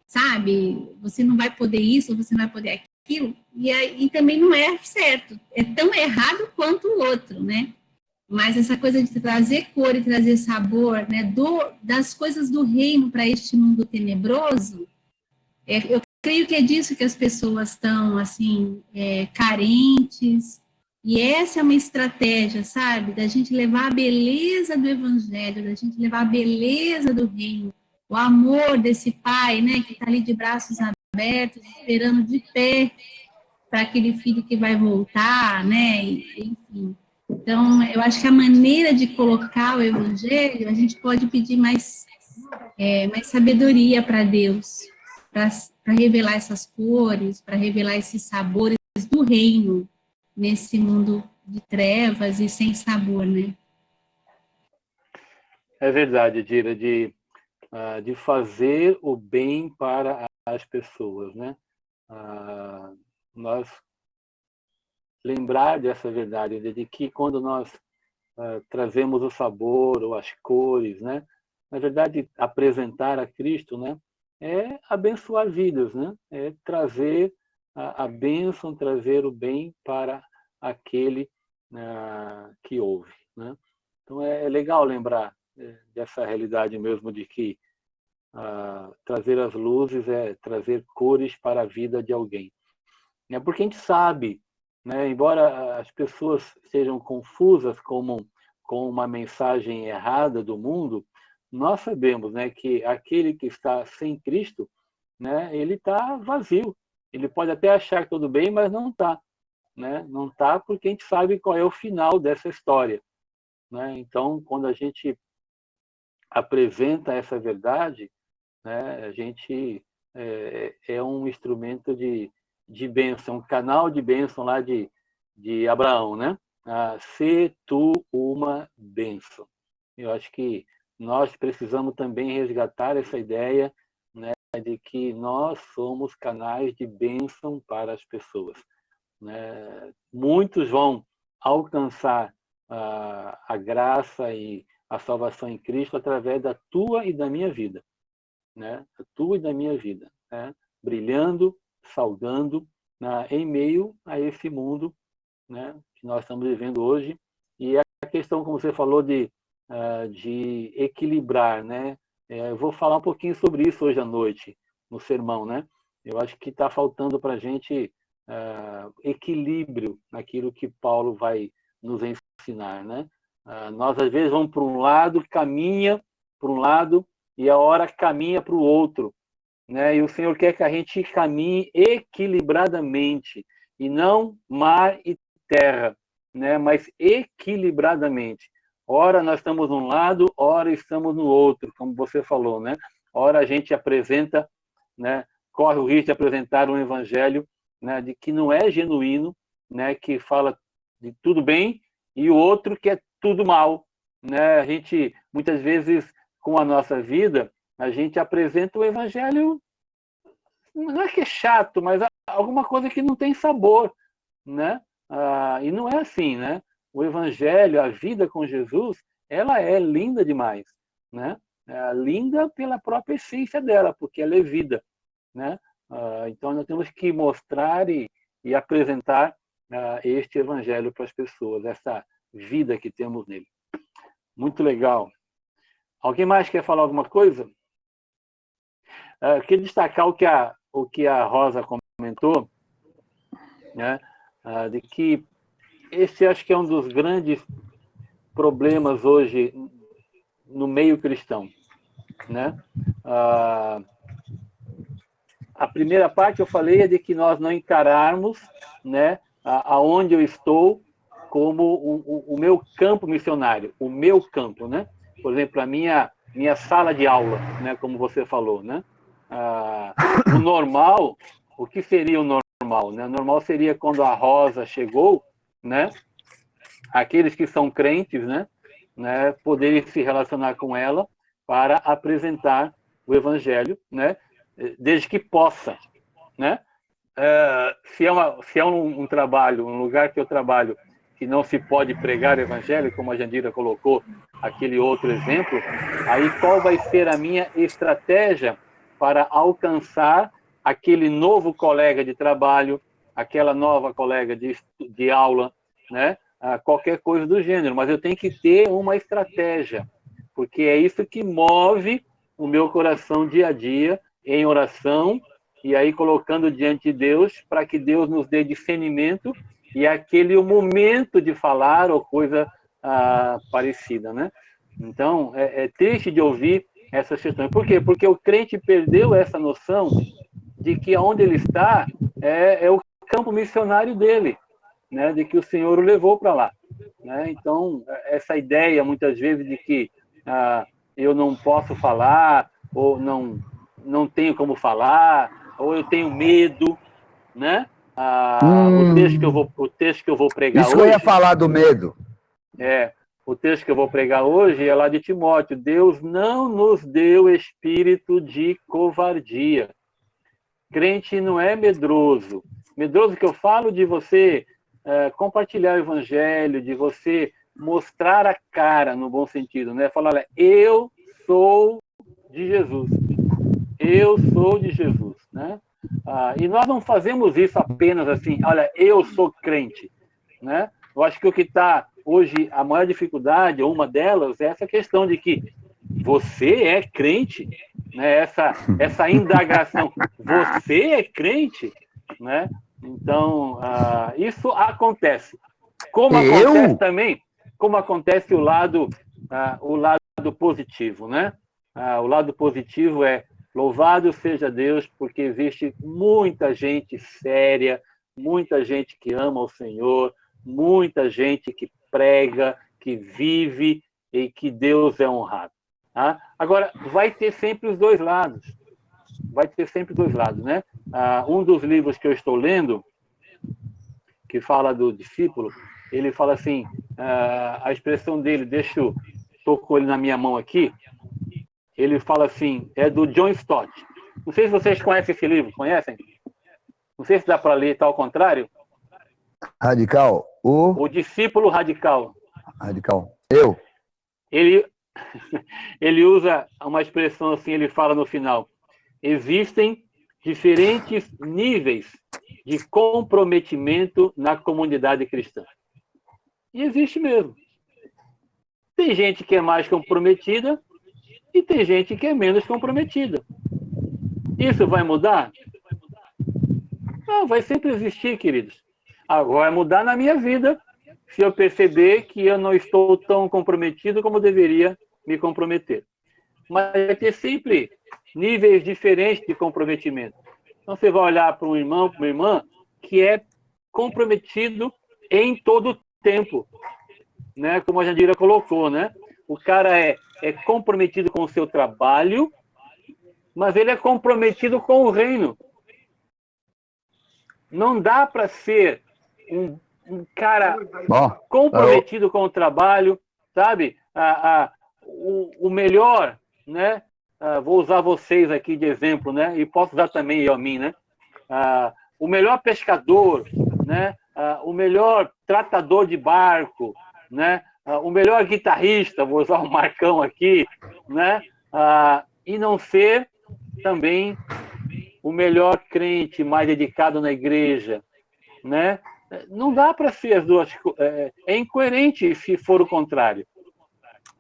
sabe, você não vai poder isso, você não vai poder aquilo, e também não é certo, é tão errado quanto o outro, né? Mas essa coisa de trazer cor e trazer sabor, né, das coisas do reino para este mundo tenebroso, eu creio que é disso que as pessoas estão, assim, carentes, e essa é uma estratégia, sabe, da gente levar a beleza do evangelho, da gente levar a beleza do reino, o amor desse pai, né, que está ali de braços abertos, esperando de pé para aquele filho que vai voltar, né, enfim. Então, eu acho que a maneira de colocar o evangelho, a gente pode pedir mais sabedoria para Deus, para revelar essas cores, para revelar esses sabores do reino nesse mundo de trevas e sem sabor, né? É verdade, Dira, de fazer o bem para as pessoas, né? Nós lembrar dessa verdade, de que quando nós trazemos o sabor ou as cores, né? Na verdade, apresentar a Cristo, né? É abençoar vidas, né? É trazer a bênção, trazer o bem para aquele que ouve, né? Então é legal lembrar dessa realidade mesmo de que trazer as luzes é trazer cores para a vida de alguém. Porque a gente sabe, né, embora as pessoas sejam confusas com uma mensagem errada do mundo, nós sabemos, né, que aquele que está sem Cristo, né, ele está vazio. Ele pode até achar tudo bem, mas não está. Né? Não está porque a gente sabe qual é o final dessa história. Né? Então, quando a gente apresenta essa verdade, né, a gente é um instrumento de bênção, um canal de bênção lá de Abraão, né? Se tu uma bênção. Eu acho que nós precisamos também resgatar essa ideia, né, de que nós somos canais de bênção para as pessoas. Né? Muitos vão alcançar a graça e a salvação em Cristo através da tua e da minha vida. Né? Da tua e da minha vida. Né? Brilhando, saudando, em meio a esse mundo, né, que nós estamos vivendo hoje, e questão, como você falou, de equilibrar, né? Eu vou falar um pouquinho sobre isso hoje à noite, no sermão, né? Eu acho que está faltando para a gente equilíbrio naquilo que Paulo vai nos ensinar, né? Nós, às vezes, vamos para um lado, caminha para um lado, e a hora caminha para o outro, né? E o Senhor quer que a gente caminhe equilibradamente, e não mar e terra, né? Mas equilibradamente. Ora nós estamos num lado, ora estamos no outro, como você falou, né? Ora a gente apresenta, né? Corre o risco de apresentar um evangelho, né? De que não é genuíno, né? Que fala de tudo bem, e o outro que é tudo mal, né? A gente, muitas vezes, com a nossa vida, a gente apresenta o evangelho, não é que é chato, mas alguma coisa que não tem sabor, né? E não é assim, né? O evangelho, a vida com Jesus, ela é linda demais, né? Linda pela própria essência dela, porque ela é vida, né? Então nós temos que mostrar e apresentar este evangelho para as pessoas, essa vida que temos nele. Muito legal. Alguém mais quer falar alguma coisa? Queria destacar o que a Rosa comentou, né? De que esse acho que é um dos grandes problemas hoje no meio cristão, né? A primeira parte eu falei é de que nós não encararmos, né, aonde eu estou como o meu campo missionário, o meu campo, né? Por exemplo, a minha sala de aula, né, como você falou, né? O normal, o que seria o normal, né? O normal seria quando a Rosa chegou, né? Aqueles que são crentes, né? Poderem se relacionar com ela para apresentar o evangelho, né? Desde que possa, né? Se é um trabalho, um lugar que eu trabalho, que não se pode pregar o evangelho, como a Jandira colocou aquele outro exemplo, aí qual vai ser a minha estratégia para alcançar aquele novo colega de trabalho, aquela nova colega de aula, né? Qualquer coisa do gênero, mas eu tenho que ter uma estratégia, porque é isso que move o meu coração dia a dia, em oração, e aí colocando diante de Deus, para que Deus nos dê discernimento e aquele momento de falar ou coisa parecida, né? Então, é triste de ouvir essas questões. Por quê? Porque o crente perdeu essa noção de que onde ele está é o campo missionário dele, né? De que o Senhor o levou para lá, né? Então, essa ideia, muitas vezes, de que eu não posso falar, ou não tenho como falar, ou eu tenho medo, né? O texto que eu vou pregar Isso hoje... que eu ia falar do medo. O texto que eu vou pregar hoje é lá de Timóteo. Deus não nos deu espírito de covardia. Crente não é medroso. Medroso que eu falo de você compartilhar o evangelho, de você mostrar a cara, no bom sentido, né? Falar, olha, eu sou de Jesus. Eu sou de Jesus, né? E nós não fazemos isso apenas assim, olha, eu sou crente, né? Eu acho que o que está hoje, a maior dificuldade, ou uma delas, é essa questão de que você é crente, né? Essa indagação, você é crente, né? Então, isso acontece. Como acontece também, como acontece o lado positivo, né? O lado positivo é louvado seja Deus, porque existe muita gente séria, muita gente que ama o Senhor, muita gente que prega, que vive e que Deus é honrado. Tá? Agora, vai ter sempre os dois lados. Vai ter sempre os dois lados, né? Um dos livros que eu estou lendo, que fala do discípulo, ele fala assim, a expressão dele, estou com ele na minha mão aqui, ele fala assim, é do John Stott. Não sei se vocês conhecem esse livro, conhecem? Não sei se dá para ler, tá ao contrário. Radical? O discípulo radical. Radical. Eu? Ele usa uma expressão assim, ele fala no final, existem diferentes níveis de comprometimento na comunidade cristã. E existe mesmo. Tem gente que é mais comprometida e tem gente que é menos comprometida. Isso vai mudar? Não, vai sempre existir, queridos. Agora, vai mudar na minha vida se eu perceber que eu não estou tão comprometido como deveria me comprometer. Mas vai ter sempre níveis diferentes de comprometimento. Então, você vai olhar para um irmão, para uma irmã, que é comprometido em todo o tempo, né? Como a Jandira colocou, né? O cara é comprometido com o seu trabalho, mas ele é comprometido com o reino. Não dá para ser um cara comprometido com o trabalho, sabe? O melhor, né? Vou usar vocês aqui de exemplo, né? E posso usar também eu a mim, né? O melhor pescador, né? O melhor tratador de barco, né? O melhor guitarrista, vou usar o Marcão aqui, né? E não ser também o melhor crente mais dedicado na igreja, né? Não dá para ser as duas. É incoerente se for o contrário.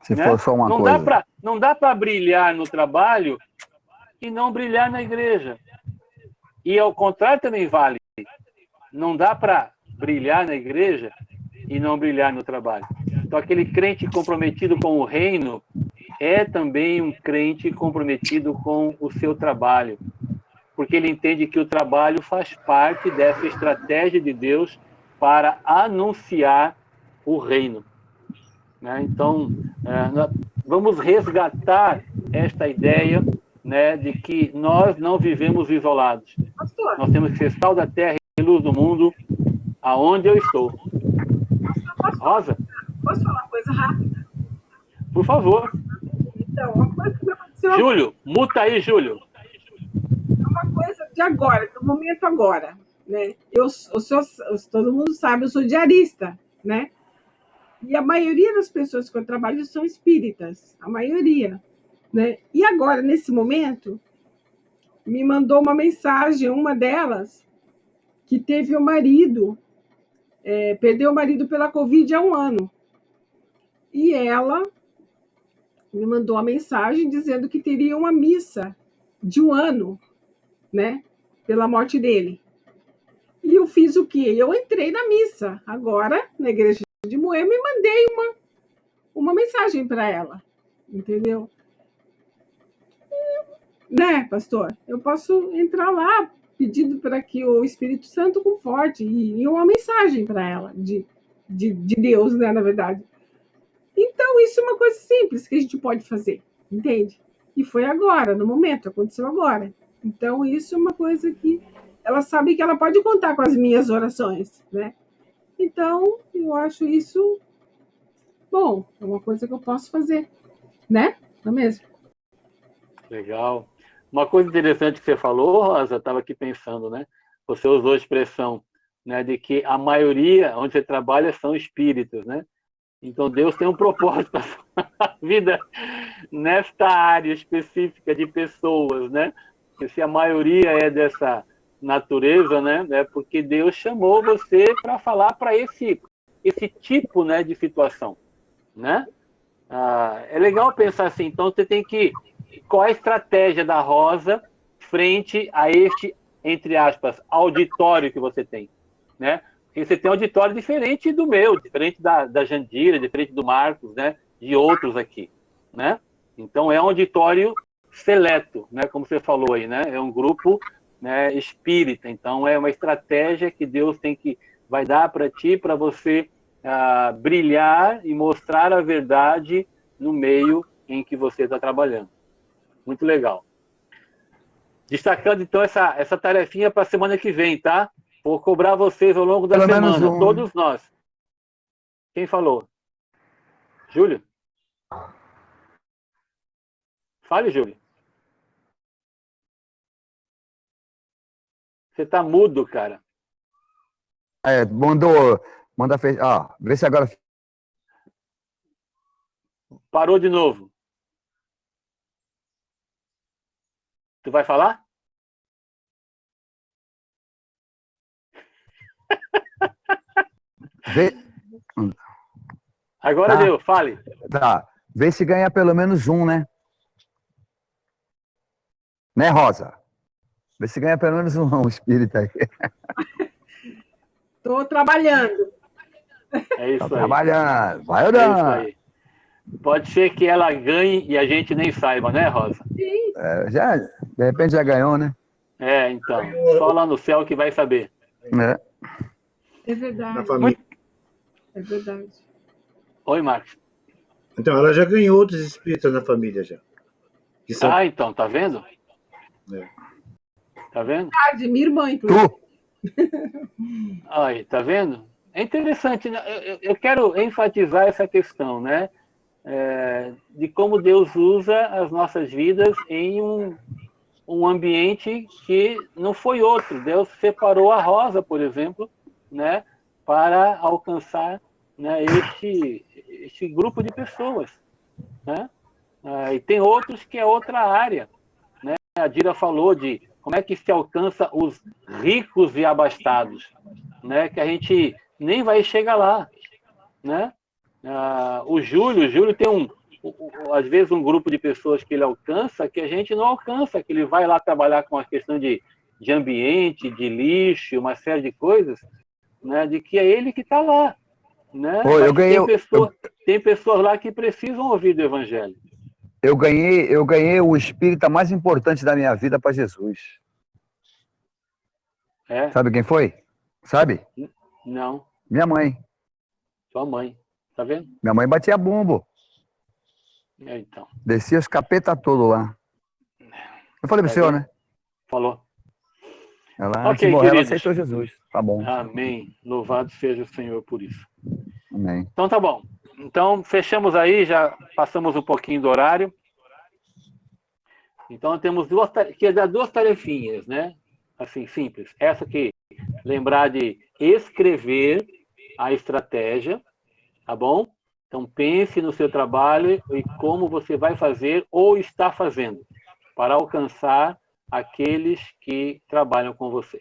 Se né? for só uma coisa. Não dá para brilhar no trabalho e não brilhar na igreja. E ao contrário também vale. Não dá para brilhar na igreja e não brilhar no trabalho. Então, aquele crente comprometido com o reino é também um crente comprometido com o seu trabalho, porque ele entende que o trabalho faz parte dessa estratégia de Deus para anunciar o reino. Né? Então, vamos resgatar esta ideia, né, de que nós não vivemos isolados. Nós temos que ser sal da terra e luz do mundo, aonde eu estou. Rosa? Posso falar uma coisa rápida? Por favor. Então, uma coisa que aconteceu... Júlio, muta aí, Júlio. É uma coisa de agora, do momento agora. Né? Todo mundo sabe, eu sou diarista, né? E a maioria das pessoas que eu trabalho são espíritas, a maioria. Né? E agora, nesse momento, me mandou uma mensagem, uma delas, que teve o marido, perdeu o marido pela Covid há 1 ano. E ela me mandou uma mensagem dizendo que teria uma missa de 1 ano, né, pela morte dele. E eu fiz o quê? Eu entrei na missa, agora, na igreja de Moema, e mandei uma mensagem para ela, entendeu? Né, pastor? Eu posso entrar lá pedindo para que o Espírito Santo conforte e uma mensagem para ela, de Deus, né, na verdade. Então, isso é uma coisa simples que a gente pode fazer, entende? E foi agora, no momento, aconteceu agora. Então, isso é uma coisa que ela sabe que ela pode contar com as minhas orações, né? Então, eu acho isso bom, é uma coisa que eu posso fazer, né? Não é mesmo? Legal. Uma coisa interessante que você falou, Rosa, estava aqui pensando, né? Você usou a expressão, né, de que a maioria onde você trabalha são espíritos, né? Então, Deus tem um propósito para a vida nesta área específica de pessoas, né? Porque se a maioria é dessa natureza, né, é porque Deus chamou você para falar para esse tipo, né, de situação, né? É legal pensar assim, então você tem que... Qual é a estratégia da Rosa frente a este, entre aspas, auditório que você tem, né? Porque você tem um auditório diferente do meu, diferente da Jandira, diferente do Marcos, né? De outros aqui, né? Então, é um auditório seleto, né? Como você falou aí, né? É um grupo, né, espírita. Então, é uma estratégia que Deus vai dar para ti, para você brilhar e mostrar a verdade no meio em que você está trabalhando. Muito legal. Destacando, então, essa tarefinha para a semana que vem, tá? Vou cobrar vocês ao longo da semana, todos nós. Quem falou? Júlio? Fale, Júlio. Você tá mudo, cara. Manda fechar. Vê se agora... Parou de novo. Tu vai falar? Vê... Agora Tá. deu, fale. Tá. Vê se ganha pelo menos um, né? Né, Rosa? Vê se ganha pelo menos um espírita aí. Estou trabalhando. É isso Tá aí. trabalhando. Vai É isso orando. aí. Pode ser que ela ganhe e a gente nem saiba, né, Rosa? Sim, Já, de repente já ganhou, né? É, então. Só lá no céu que vai saber. É. é verdade. Na família. É verdade. Oi, Marcos. Então, ela já ganhou outros espíritos na família já. Que são... Ah, então, tá vendo? É. Tá vendo? Minha irmã, inclusive. Tu? Aí, tá vendo? É interessante, né? Eu quero enfatizar essa questão, né? De como Deus usa as nossas vidas em um ambiente que não foi outro. Deus separou a Rosa, por exemplo, né? Para alcançar, né, este grupo de pessoas, né? E tem outros que é outra área, né? A Dira falou de como é que se alcança os ricos e abastados, né? Que a gente nem vai chegar lá, né? O Júlio tem às vezes um grupo de pessoas que ele alcança que a gente não alcança, que ele vai lá trabalhar com a questão de ambiente, de lixo, uma série de coisas, né? De que é ele que está lá, né? Pô, Mas eu ganhei, tem pessoas lá que precisam ouvir do Evangelho. eu ganhei o espírita mais importante da minha vida para Jesus. É? Sabe quem foi? Sabe? Não, Minha mãe. sua mãe, tá vendo? Minha mãe batia bumbo. Então. Descia os capeta todo lá. Eu falei pro senhor, né? Falou. Ela, Ok, se morrer, ela queridos. aceitou Jesus. Tá bom. Amém. Louvado seja o Senhor por isso. Amém. Então tá bom. Então fechamos aí, já passamos um pouquinho do horário. Então temos duas tarefinhas, né? Assim, simples. Essa aqui, lembrar de escrever a estratégia, tá bom? Então pense no seu trabalho e como você vai fazer ou está fazendo para alcançar aqueles que trabalham com você,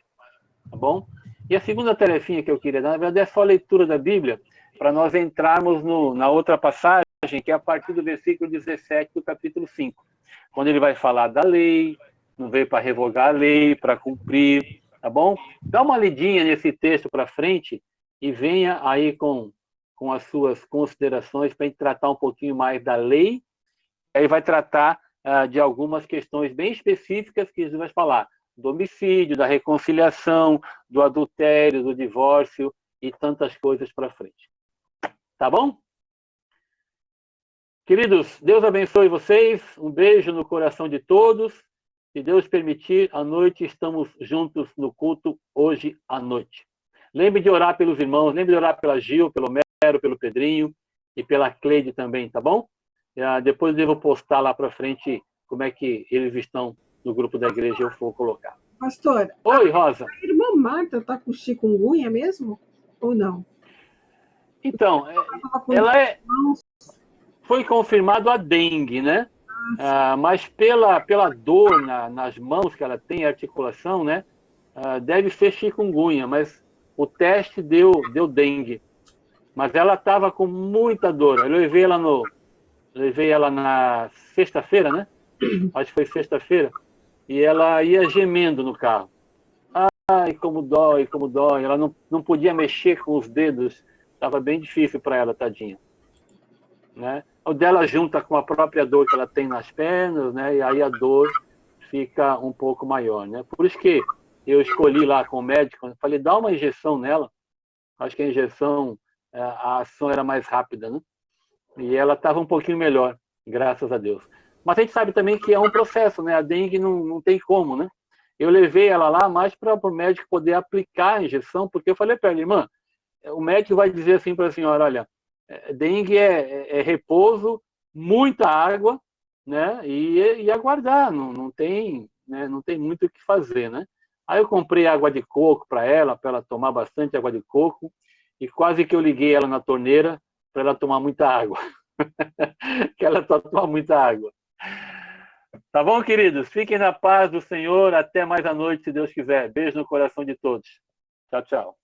tá bom? E a segunda tarefinha que eu queria dar, na verdade, é só a leitura da Bíblia, para nós entrarmos na outra passagem, que é a partir do versículo 17 do capítulo 5, quando ele vai falar da lei, não veio para revogar a lei, para cumprir, tá bom? Dá uma lidinha nesse texto para frente e venha aí com as suas considerações para a gente tratar um pouquinho mais da lei, aí vai tratar de algumas questões bem específicas que Jesus vai falar, do homicídio, da reconciliação, do adultério, do divórcio e tantas coisas para frente. Tá bom? Queridos, Deus abençoe vocês, um beijo no coração de todos. Se Deus permitir, à noite estamos juntos no culto, hoje à noite. Lembre de orar pelos irmãos, lembre de orar pela Gil, pelo Mero, pelo Pedrinho e pela Cleide também, tá bom? Depois eu vou postar lá para frente como é que eles estão no grupo da igreja, eu vou colocar. Pastor, Oi, Rosa. a irmã Marta está com chikungunya mesmo? Ou não? Então, foi confirmado a dengue, né? Mas pela dor nas mãos que ela tem, a articulação, né? Deve ser chikungunya, mas o teste deu dengue. Mas ela estava com muita dor. Eu levei ela na sexta-feira, né? Acho que foi sexta-feira. E ela ia gemendo no carro. Ai, como dói, como dói. Ela não podia mexer com os dedos. Estava bem difícil para ela, tadinha. Né? O dela junta com a própria dor que ela tem nas pernas, né? E aí a dor fica um pouco maior, né? Por isso que eu escolhi lá com o médico, falei, dá uma injeção nela. Acho que a injeção, a ação era mais rápida, né? E ela estava um pouquinho melhor, graças a Deus. Mas a gente sabe também que é um processo, né? A dengue não tem como, né? Eu levei ela lá mais para o médico poder aplicar a injeção, porque eu falei para ela, irmã, o médico vai dizer assim para a senhora, olha, dengue é repouso, muita água, né? E aguardar, não tem, né? Não tem muito o que fazer, né? Aí eu comprei água de coco para ela tomar bastante água de coco, e quase que eu liguei ela na torneira para ela tomar muita água. Que ela só toma muita água. Tá bom, queridos? Fiquem na paz do Senhor. Até mais à noite, se Deus quiser. Beijo no coração de todos. Tchau, tchau.